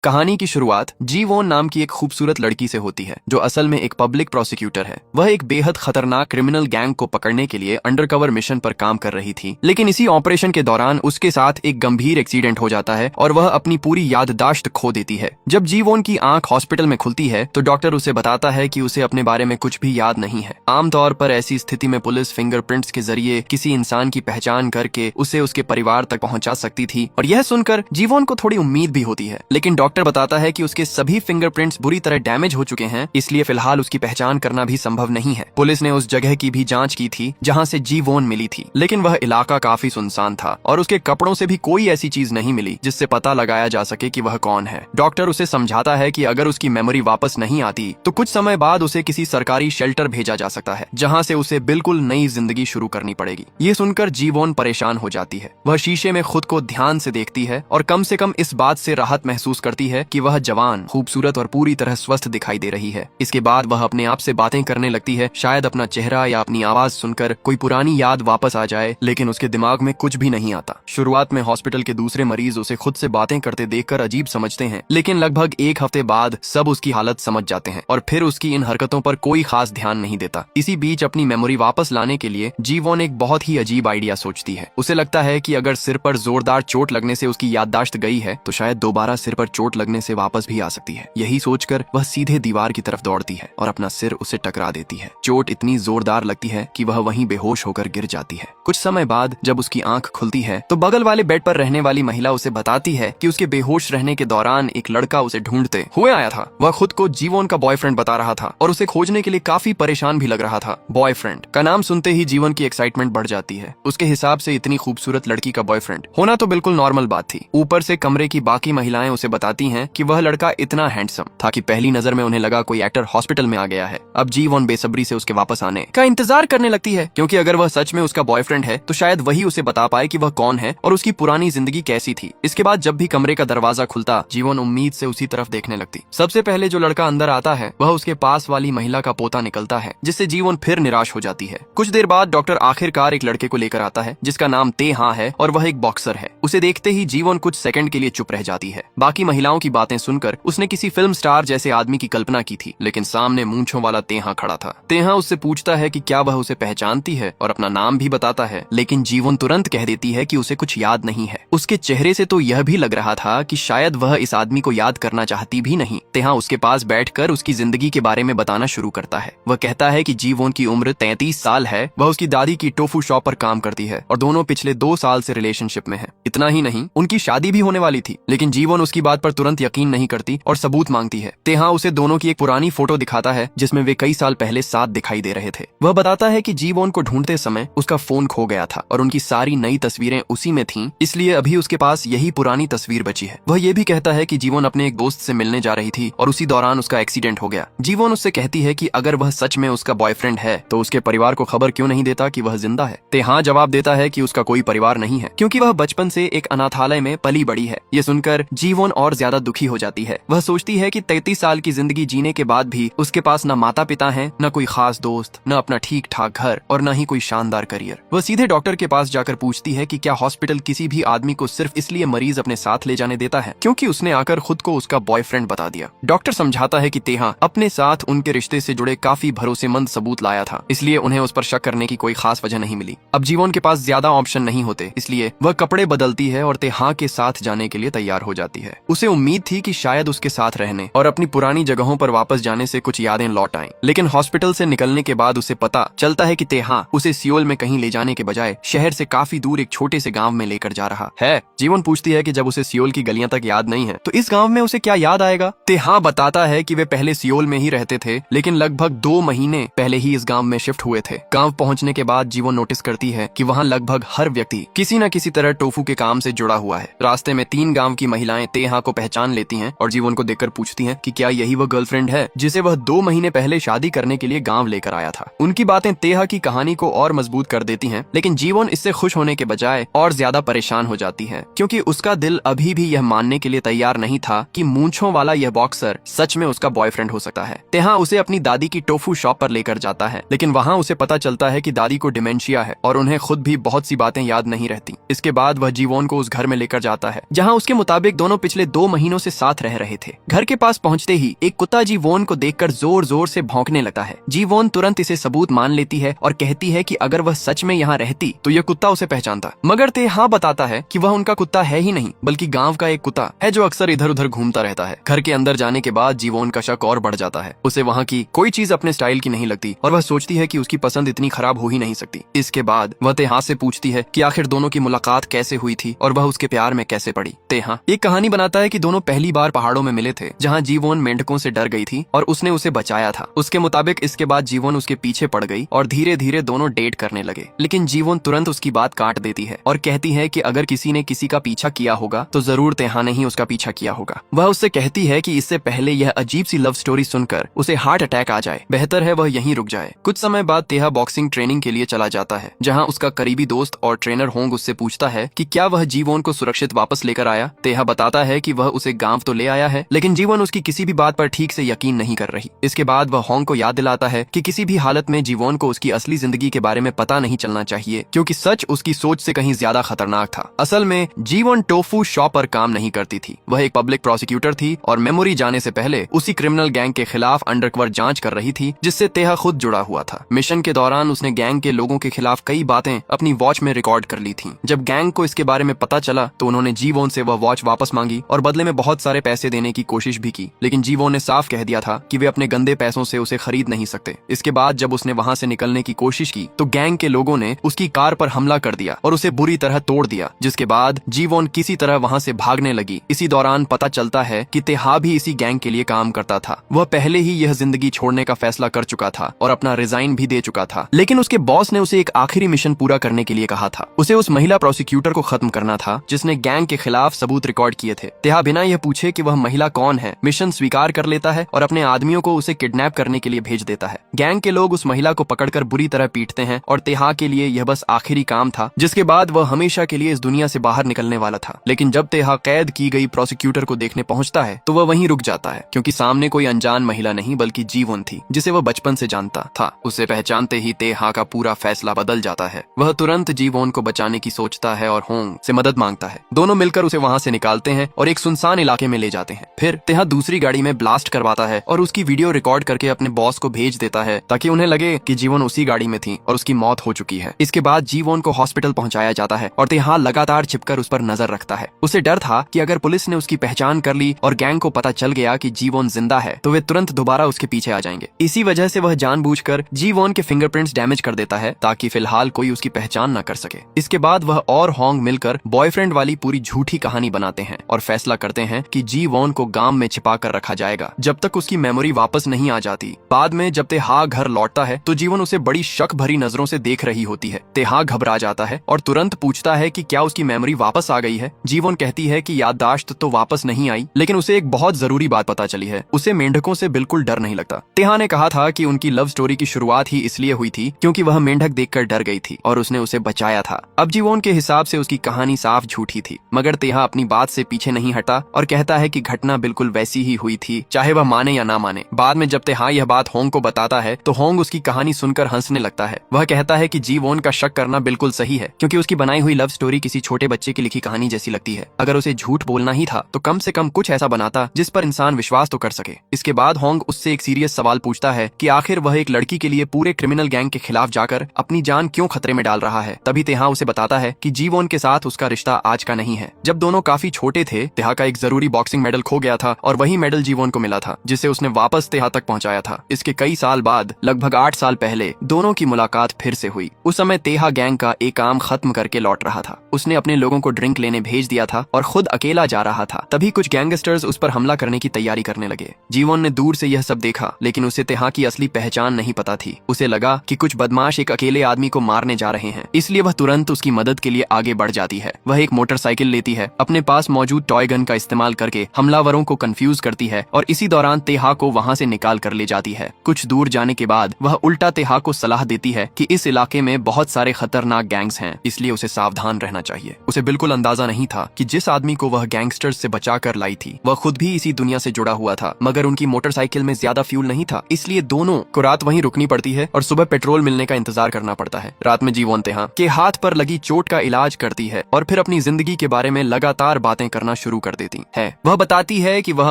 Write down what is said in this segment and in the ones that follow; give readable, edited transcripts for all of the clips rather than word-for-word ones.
कहानी की शुरुआत जी वॉन नाम की एक खूबसूरत लड़की से होती है जो असल में एक पब्लिक प्रोसिक्यूटर है। वह एक बेहद खतरनाक क्रिमिनल गैंग को पकड़ने के लिए अंडरकवर मिशन पर काम कर रही थी, लेकिन इसी ऑपरेशन के दौरान उसके साथ एक गंभीर एक्सीडेंट हो जाता है और वह अपनी पूरी याददाश्त खो देती है। जब जी वॉन की आंख हॉस्पिटल में खुलती है तो डॉक्टर उसे बताता है कि उसे अपने बारे में कुछ भी याद नहीं है। आमतौर पर ऐसी स्थिति में पुलिस फिंगरप्रिंट्स के जरिए किसी इंसान की पहचान करके उसे उसके परिवार तक पहुंचा सकती थी और यह सुनकर जी वॉन को थोड़ी उम्मीद भी होती है, लेकिन डॉक्टर बताता है कि उसके सभी फिंगरप्रिंट्स बुरी तरह डैमेज हो चुके हैं, इसलिए फिलहाल उसकी पहचान करना भी संभव नहीं है। पुलिस ने उस जगह की भी जांच की थी जहां से जी वॉन मिली थी, लेकिन वह इलाका काफी सुनसान था और उसके कपड़ों से भी कोई ऐसी चीज नहीं मिली जिससे पता लगाया जा सके कि वह कौन है। डॉक्टर उसे समझाता है कि अगर उसकी मेमोरी वापस नहीं आती तो कुछ समय बाद उसे किसी सरकारी शेल्टर भेजा जा सकता है जहां से उसे बिल्कुल नई जिंदगी शुरू करनी पड़ेगी। ये सुनकर जी वॉन परेशान हो जाती है। वह शीशे में खुद को ध्यान से देखती है और कम से कम इस बात से राहत महसूस करती है कि वह जवान, खूबसूरत और पूरी तरह स्वस्थ दिखाई दे रही है। इसके बाद वह अपने आप से बातें करने लगती है, शायद अपना चेहरा या अपनी आवाज सुनकर कोई पुरानी याद वापस आ जाए, लेकिन उसके दिमाग में कुछ भी नहीं आता। शुरुआत में हॉस्पिटल के दूसरे मरीज उसे खुद से बातें करते देखकर अजीब समझते हैं, लेकिन लगभग एक हफ्ते बाद सब उसकी हालत समझ जाते हैं और फिर उसकी इन हरकतों पर कोई खास ध्यान नहीं देता। इसी बीच अपनी मेमोरी वापस लाने के लिए जी वॉन एक बहुत ही अजीब आइडिया सोचती है। उसे लगता है कि अगर सिर पर जोरदार चोट लगने से उसकी याददाश्त गई है तो शायद दोबारा सिर पर चोट लगने से वापस भी आ सकती है। यही सोचकर वह सीधे दीवार की तरफ दौड़ती है और अपना सिर उसे टकरा देती है। चोट इतनी जोरदार लगती है कि वह वहीं बेहोश होकर गिर जाती है। कुछ समय बाद जब उसकी आंख खुलती है तो बगल वाले बेड पर रहने वाली महिला उसे बताती है कि उसके बेहोश रहने के दौरान एक लड़का उसे ढूंढते हुए आया था। वह खुद को जी वॉन का बॉयफ्रेंड बता रहा था और उसे खोजने के लिए काफी परेशान भी लग रहा था। बॉयफ्रेंड का नाम सुनते ही जीवन की एक्साइटमेंट बढ़ जाती है। उसके हिसाब से इतनी खूबसूरत लड़की का बॉयफ्रेंड होना तो बिल्कुल नॉर्मल बात थी। ऊपर से कमरे की बाकी महिलाएं उसे बताती हैं कि वह लड़का इतना हैंडसम था कि पहली नजर में उन्हें लगा कोई एक्टर हॉस्पिटल में आ गया है। अब जी वॉन बेसब्री से उसके वापस आने का इंतजार करने लगती है, क्योंकि अगर वह सच में उसका बॉयफ्रेंड है तो शायद वही उसे बता पाए कि वह कौन है और उसकी पुरानी जिंदगी कैसी थी। इसके बाद जब भी कमरे का दरवाजा खुलता जी वॉन उम्मीद से उसी तरफ देखने लगती। सबसे पहले जो लड़का अंदर आता है वह उसके पास वाली महिला का पोता निकलता है, जिससे जी वॉन फिर निराश हो जाती है। कुछ देर बाद डॉक्टर आखिरकार एक लड़के को लेकर आता है जिसका नाम ते हाँ है और वह एक बॉक्सर है। उसे देखते ही जी वॉन कुछ सेकंड के लिए चुप रह जाती है। बाकी महिलाओं की बातें सुनकर उसने किसी फिल्म स्टार जैसे आदमी की कल्पना की थी, लेकिन सामने मूंछों वाला तेहा खड़ा था। तेहा उससे पूछता है कि क्या वह उसे पहचानती है और अपना नाम भी बताता है, लेकिन जी वॉन तुरंत कह देती है कि उसे कुछ याद नहीं है। उसके चेहरे से तो यह भी लग रहा था कि शायद वह इस आदमी को याद करना चाहती भी नहीं। तेहा उसके पास बैठकर उसकी जिंदगी के बारे में बताना शुरू करता है। वह कहता है कि जी वॉन की उम्र 33 साल है। वह उसकी दादी की टोफू शॉप पर काम करती है और दोनों पिछले 2 साल से रिलेशनशिप में है। इतना ही नहीं, उनकी शादी भी होने वाली थी, लेकिन जी वॉन उसकी बात पर तुरंत यकीन नहीं करती और सबूत मांगती है। तेहा उसे दोनों की एक पुरानी फोटो दिखाता है जिसमें वे कई साल पहले साथ दिखाई दे रहे थे। वह बताता है कि जी वॉन को ढूंढते समय उसका फोन खो गया था और उनकी सारी नई तस्वीरें उसी में थीं, इसलिए अभी उसके पास यही पुरानी तस्वीर बची है। वह ये भी कहता है कि जी वॉन अपने एक दोस्त से मिलने जा रही थी और उसी दौरान उसका एक्सीडेंट हो गया। जी वॉन उससे कहती है कि अगर वह सच में उसका बॉयफ्रेंड है तो उसके परिवार को खबर क्यों नहीं देता कि वह जिंदा है। तेहा जवाब देता है कि उसका कोई परिवार नहीं है, क्योंकि वह बचपन से एक अनाथालय में पली बड़ी है। ये सुनकर जी वॉन और ज्यादा दुखी हो जाती है। वह सोचती है कि 33 साल की जिंदगी जीने के बाद भी उसके पास न माता पिता हैं, न कोई खास दोस्त, न अपना ठीक ठाक घर और न ही कोई शानदार करियर। वह सीधे डॉक्टर के पास जाकर पूछती है कि क्या हॉस्पिटल किसी भी आदमी को सिर्फ इसलिए मरीज अपने साथ ले जाने देता है क्योंकि उसने आकर खुद को उसका बॉयफ्रेंड बता दिया। डॉक्टर समझाता है कि तेहा अपने साथ उनके रिश्ते से जुड़े काफी भरोसेमंद सबूत लाया था, इसलिए उन्हें उस पर शक करने की कोई खास वजह नहीं मिली। अब जी वॉन के पास ज्यादा ऑप्शन नहीं होते, इसलिए वह कपड़े बदलती है और तेहा के साथ जाने के लिए तैयार हो जाती है। उसे उम्मीद थी कि शायद उसके साथ रहने और अपनी पुरानी जगहों पर वापस जाने से कुछ यादें लौट आएं, लेकिन हॉस्पिटल से निकलने के बाद उसे पता चलता है कि तेहा उसे सियोल में कहीं ले जाने के बजाय शहर से काफी दूर एक छोटे से गांव में लेकर जा रहा है। जी वॉन पूछती है कि जब उसे सियोल की गलियां तक याद नहीं है तो इस गांव में उसे क्या याद आएगा। तेहा बताता है कि वे पहले सियोल में ही रहते थे, लेकिन लगभग 2 महीने पहले ही इस गांव में शिफ्ट हुए थे। गांव पहुंचने के बाद जी वॉन नोटिस करती है कि वहां लगभग हर व्यक्ति किसी न किसी तरह टोफू के काम से जुड़ा हुआ है। रास्ते में 3 गांव की महिलाएं तेहा को पहचान लेती हैं और जी वॉन को देखकर पूछती हैं कि क्या यही वह गर्लफ्रेंड है जिसे वह 2 महीने पहले शादी करने के लिए गांव लेकर आया था। उनकी बातें तेहा की कहानी को और मजबूत कर देती हैं, लेकिन जी वॉन इससे खुश होने के बजाय और ज्यादा परेशान हो जाती है, क्योंकि उसका दिल अभी भी यह मानने के लिए तैयार नहीं था कि मूंछों वाला यह बॉक्सर सच में उसका बॉयफ्रेंड हो सकता है। तेहा उसे अपनी दादी की टोफू शॉप पर लेकर जाता है, लेकिन वहाँ उसे पता चलता है कि दादी को डिमेंशिया है और उन्हें खुद भी बहुत सी बातें याद नहीं रहती। इसके बाद वह जी वॉन को उस घर में लेकर जाता है जहाँ उसके मुताबिक दोनों पिछले 2 महीनों से साथ रह रहे थे। घर के पास पहुंचते ही एक कुत्ता जीवोन को देखकर जोर जोर से भौंकने लगता है। जीवोन तुरंत इसे सबूत मान लेती है और कहती है कि अगर वह सच में यहाँ रहती तो यह कुत्ता उसे पहचानता। मगर तेहा बताता है कि वह उनका कुत्ता है ही नहीं, बल्कि गांव का एक कुत्ता है जो अक्सर इधर उधर घूमता रहता है। घर के अंदर जाने के बाद जीवोन का शक और बढ़ जाता है। उसे वहाँ की कोई चीज अपने स्टाइल की नहीं लगती और वह सोचती है कि उसकी पसंद इतनी खराब हो ही नहीं सकती। इसके बाद वह तेहा से पूछती है कि आखिर दोनों की मुलाकात कैसे हुई थी और वह उसके प्यार में कैसे पड़ी। तेहा एक कहानी बनाता है कि दोनों पहली बार पहाड़ों में मिले थे, जहाँ जीवोन मेंढकों से डर गई थी और उसने उसे बचाया था। उसके मुताबिक इसके बाद जीवोन उसके पीछे पड़ गई और धीरे धीरे दोनों डेट करने लगे। लेकिन जीवोन तुरंत उसकी बात काट देती है और कहती है कि अगर किसी ने किसी का पीछा किया होगा तो जरूर तेहा ने ही उसका पीछा किया होगा। वह उससे कहती है कि इससे पहले यह अजीब सी लव स्टोरी सुनकर उसे हार्ट अटैक आ जाए, बेहतर है वह यहीं रुक जाए। कुछ समय बाद तेहा बॉक्सिंग ट्रेनिंग के लिए चला जाता है, जहाँ उसका करीबी दोस्त और ट्रेनर होंग उससे पूछता है कि क्या वह जीवोन को सुरक्षित वापस लेकर आया। तेहा बताता है कि वह उसे गांव तो ले आया है, लेकिन जीवोन उसकी किसी भी बात पर ठीक से यकीन नहीं कर रही। इसके बाद वह होंग को याद दिलाता है कि किसी भी हालत में जीवोन को उसकी असली जिंदगी के बारे में पता नहीं चलना चाहिए, क्योंकि सच उसकी सोच से कहीं ज्यादा खतरनाक था। असल में जीवोन टोफू शॉप पर काम नहीं करती थी, वह एक पब्लिक प्रोसिक्यूटर थी और मेमोरी जाने से पहले उसी क्रिमिनल गैंग के खिलाफ अंडरकवर जांच कर रही थी, जिससे तेहा खुद जुड़ा हुआ था। मिशन के दौरान उसने गैंग के लोगों के खिलाफ कई बातें अपनी वॉच में रिकॉर्ड कर ली थी। जब गैंग को इसके बारे में पता चला तो उन्होंने जीवोन से वह वॉच वापस मांगी और बदले में बहुत सारे पैसे देने की कोशिश भी की, लेकिन जीवोन ने साफ कह दिया था कि वे अपने गंदे पैसों से उसे खरीद नहीं सकते। इसके बाद जब उसने वहां से निकलने की कोशिश की तो गैंग के लोगों ने उसकी कार पर हमला कर दिया और उसे बुरी तरह तोड़ दिया, जिसके बाद जीवोन किसी तरह वहां से भागने लगी। इसी दौरान पता चलता है कि तेहा भी इसी गैंग के लिए काम करता था। वह पहले ही यह जिंदगी छोड़ने का फैसला कर चुका था और अपना रिजाइन भी दे चुका था, लेकिन उसके बॉस ने उसे एक आखिरी मिशन पूरा करने के लिए कहा था। उसे उस महिला प्रोसिक्यूटर को खत्म करना था जिसने गैंग के खिलाफ सबूत रिकॉर्ड किए थे। तेहा बिना यह पूछे कि वह महिला कौन है मिशन स्वीकार कर लेता है और अपने आदमियों को उसे किडनैप करने के लिए भेज देता है। गैंग के लोग उस महिला को पकड़कर बुरी तरह पीटते हैं और तेहा के लिए यह बस आखिरी काम था, जिसके बाद वह हमेशा के लिए इस दुनिया से बाहर निकलने वाला था। लेकिन जब तेहा कैद की गई प्रोसिक्यूटर को देखने पहुंचता है तो वह वहीं रुक जाता है, क्योंकि सामने कोई अनजान महिला नहीं बल्कि जीवोन थी, जिसे वह बचपन से जानता था। उसे पहचानते ही तेहा का पूरा फैसला बदल जाता है। वह तुरंत जीवोन को बचाने की सोचता है और होंग से मदद मांगता है। दोनों मिलकर उसे वहां से निकालते हैं और एक सुनसान इलाके में ले जाते हैं। फिर तेहा दूसरी गाड़ी में ब्लास्ट करवाता है और उसकी वीडियो रिकॉर्ड करके अपने बॉस को भेज देता है, ताकि उन्हें लगे कि जीवोन उसी गाड़ी में थी और उसकी मौत हो चुकी है। इसके बाद जीवोन को हॉस्पिटल पहुंचाया जाता है और तेहा लगातार छिपकर उस पर नजर रखता है। उसे डर था कि अगर पुलिस ने उसकी पहचान कर ली और गैंग को पता चल गया कि जीवोन जिंदा है तो वे तुरंत दोबारा उसके पीछे आ जाएंगे। इसी वजह से वह जानबूझकर जीवोन के फिंगरप्रिंट्स डैमेज कर देता है, ताकि फिलहाल कोई उसकी पहचान न कर सके। इसके बाद वह और होंग मिलकर बॉयफ्रेंड वाली पूरी झूठी कहानी बनाते हैं और फैसला करते हैं कि जीवोन को गांव में छिपा कर रखा जाएगा जब तक उसकी मेमोरी वापस नहीं आ जाती। बाद में जब तेहा घर लौटता है तो जीवोन उसे बड़ी शक भरी नजरों से देख रही होती है। तेहा घबरा जाता है और तुरंत पूछता है कि क्या उसकी मेमोरी वापस आ गई है। जीवोन कहती है कि याददाश्त तो वापस नहीं आई, लेकिन उसे एक बहुत जरूरी बात पता चली है, उसे मेंढकों से बिल्कुल डर नहीं लगता। तेहा ने कहा था कि उनकी लव स्टोरी की शुरुआत ही इसलिए हुई थी क्योंकि वह मेंढक देखकर डर गई थी और उसने उसे बचाया था। अब जीवोन के हिसाब से उसकी कहानी साफ झूठी थी, मगर तेहा अपनी बात से पीछे नहीं हटा और कहता है कि घटना बिल्कुल वैसी ही हुई थी, चाहे वह माने या ना माने। बाद में जब तेहा यह बात होंग को बताता है तो होंग उसकी कहानी सुनकर हंसने लगता है। वह कहता है कि जीवोन का शक करना बिल्कुल सही है, क्योंकि उसकी बनाई हुई लव स्टोरी किसी छोटे बच्चे की लिखी कहानी जैसी लगती है। अगर उसे झूठ बोलना ही था तो कम से कम कुछ ऐसा बनाता जिस पर इंसान विश्वास तो कर सके। इसके बाद होंग उससे एक सीरियस सवाल पूछता है कि आखिर वह एक लड़की के लिए पूरे क्रिमिनल गैंग के खिलाफ जाकर अपनी जान क्यों खतरे में डाल रहा है। तभी तेहा उसे बताता है कि जीवोन के साथ उसका रिश्ता आज का नहीं है। जब दोनों काफी छोटे थे, तेहा का एक जरूरी बॉक्सिंग मेडल खो गया था और वही मेडल जीवोन को मिला था, जिसे उसने वापस तेहा तक पहुंचाया था। इसके कई साल बाद, लगभग 8 साल पहले, दोनों की मुलाकात फिर से हुई। उस समय तेहा गैंग का एक काम खत्म करके लौट रहा था। उसने अपने लोगों को ड्रिंक लेने भेज दिया था और खुद अकेला जा रहा था। तभी कुछ गैंगस्टर्स उस पर हमला करने की तैयारी करने लगे। जीवोन ने दूर से यह सब देखा, लेकिन उसे तेहा की असली पहचान नहीं पता थी। उसे लगा कि कुछ बदमाश एक अकेले आदमी को मारने जा रहे हैं, इसलिए वह तुरंत उसकी मदद के लिए आगे बढ़ जाती है। वह एक मोटरसाइकिल लेती है, अपने पास मौजूद टॉय गन का इस्तेमाल करके हमलावरों को कंफ्यूज करती है और इसी दौरान तेहा को वहां से निकाल कर ले जाती है। कुछ दूर जाने के बाद वह उल्टा तेहा को सलाह देती है कि इस इलाके में बहुत सारे खतरनाक गैंग्स हैं, इसलिए उसे सावधान रहना चाहिए। उसे बिल्कुल अंदाजा नहीं था कि जिस आदमी को वह गैंगस्टर्स से बचा कर लाई थी वह खुद भी इसी दुनिया से जुड़ा हुआ था, मगर उनकी मोटरसाइकिल में ज्यादा फ्यूल नहीं था, इसलिए दोनों को रात वहीं रुकनी पड़ती है और सुबह पेट्रोल मिलने का इंतजार करना पड़ता है। रात में जीवोन तेहा के हाथ पर लगी चोट का इलाज करती है और फिर अपनी जिंदगी के बारे में लगातार बातें करना शुरू कर देती है। वह बताती है कि वह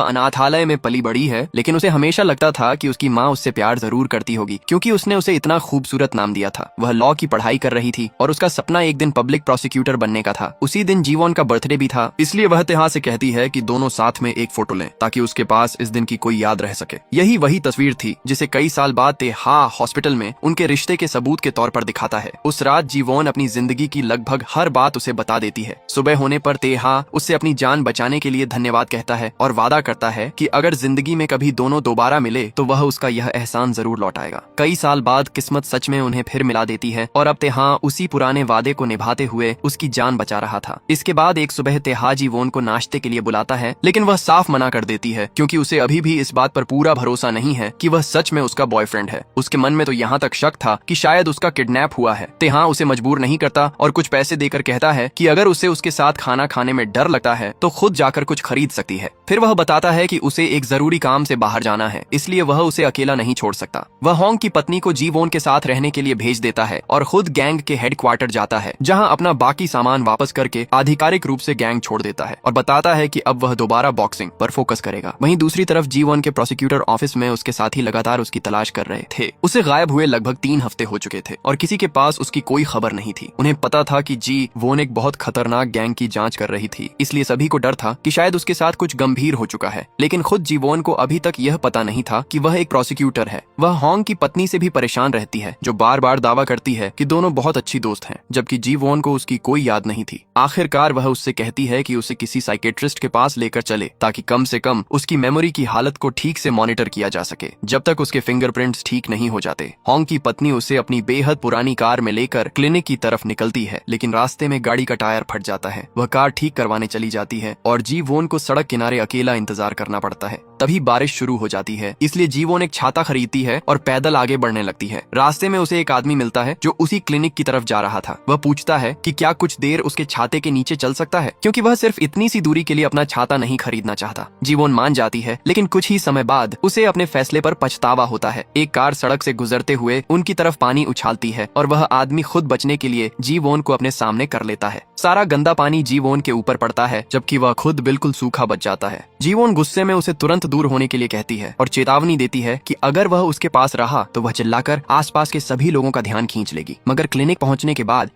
अनाथालय में पली बड़ी है, लेकिन उसे हमेशा लगता था कि उसकी माँ उससे प्यार जरूर करती होगी, क्योंकि उसने उसे इतना खूबसूरत नाम दिया था। वह लॉ की पढ़ाई कर रही थी और उसका सपना एक दिन पब्लिक प्रोसिक्यूटर बनने का था। उसी दिन जीवोन का बर्थडे भी था, इसलिए वह तेहा से कहती है कि दोनों साथ में एक फोटो लें ताकि उसके पास इस दिन की कोई याद रह सके। यही वही तस्वीर थी जिसे कई साल बाद तेहा हॉस्पिटल में उनके रिश्ते के सबूत के तौर पर दिखाता है। उस रात जीवोन अपनी जिंदगी की लगभग हर बात उसे बता देती है। सुबह होने पर तेहा उससे अपनी जान बचाने के लिए धन्यवाद कहता है और वादा करता है कि अगर जिंदगी में कभी दोनों दोबारा मिले तो वह उसका यह एहसान जरूर लौटाएगा। कई साल बाद किस्मत सच में उन्हें फिर मिला देती है और अब तेहा उसी पुराने वादे को निभाते हुए उसकी जान बचा रहा था। इसके बाद एक सुबह तेहा जीवोन को नाश्ते के लिए बुलाता है, लेकिन वह साफ मना कर देती है क्योंकि उसे अभी भी इस बात पर पूरा भरोसा नहीं है कि वह सच में उसका बॉयफ्रेंड है। उसके मन में तो यहाँ तक शक था कि शायद उसका किडनैप हुआ है। तेहा उसे मजबूर नहीं करता और कुछ पैसे देकर कहता है कि अगर उसे उसके साथ खाना खाने में डर लगता है तो खुद जाकर कुछ खरीद सकती है। फिर वह बताता है कि उसे एक जरूरी काम से बाहर जाना है, इसलिए वह उसे अकेला नहीं छोड़ सकता। वह होंग की पत्नी को जीवोन के साथ रहने के लिए भेज देता है और खुद गैंग के हेडक्वार्टर जाता है, जहां अपना बाकी सामान वापस करके आधिकारिक रूप से गैंग छोड़ देता है और बताता है कि अब वह दोबारा बॉक्सिंग पर फोकस करेगा। वहीं दूसरी तरफ जीवोन के प्रोसिक्यूटर ऑफिस में उसके साथी लगातार उसकी तलाश कर रहे थे। उसे गायब हुए लगभग 3 हफ्ते हो चुके थे और किसी के पास उसकी कोई खबर नहीं थी। उन्हें पता था कि जीवोन एक बहुत खतरनाक गैंग की जांच कर रही थी, इसलिए सभी को डर था कि शायद उसके साथ कुछ गंभीर हो चुका है। लेकिन खुद जीवोन को अभी तक यह पता नहीं था कि वह एक प्रोसिक्यूटर है। वह होंग की पत्नी से भी परेशान रहती है, जो बार बार दावा करती है कि दोनों बहुत अच्छी दोस्त हैं, जबकि जीवोन को उसकी कोई याद नहीं थी। आखिरकार वह उससे कहती है कि उसे किसी साइकेट्रिस्ट के पास लेकर चले ताकि कम से कम उसकी मेमोरी की हालत को ठीक से मॉनिटर किया जा सके जब तक उसके फिंगरप्रिंट्स ठीक नहीं हो जाते। होंग की पत्नी उसे अपनी बेहद पुरानी कार में लेकर क्लिनिक की तरफ निकलती है, लेकिन रास्ते में गाड़ी का टायर फट जाता है। वह कार ठीक करवाने चली जाती है और जीवोन को सड़क किनारे अकेला इंतजार करना पड़ता है। तभी बारिश शुरू हो जाती है, इसलिए जीवोन एक छाता खरीदती है और पैदल आगे बढ़ने लगती है। रास्ते में उसे एक आदमी मिलता है जो उसी क्लिनिक की तरफ जा रहा था। वह पूछता है कि क्या कुछ देर उसके छाते के नीचे चल सकता है, क्योंकि वह सिर्फ इतनी सी दूरी के लिए अपना छाता नहीं खरीदना चाहता। जीवोन मान जाती है, लेकिन कुछ ही समय बाद उसे अपने फैसले पर पछतावा होता है। एक कार सड़क से गुजरते हुए उनकी तरफ पानी उछालती है और वह आदमी खुद बचने के लिए जीवोन को अपने सामने कर लेता है। सारा गंदा पानी जीवोन के ऊपर पड़ता है, जबकि वह खुद बिल्कुल सूखा बच जाता है। जीवोन गुस्से में उसे तुरंत दूर होने के लिए कहती है और चेतावनी देती है कि अगर वह उसके पास रहा तो वह चिल्लाकर आसपास के सभी लोगों का ध्यान खींच लेगी। मगर क्लिनिक पहुंचने के बाद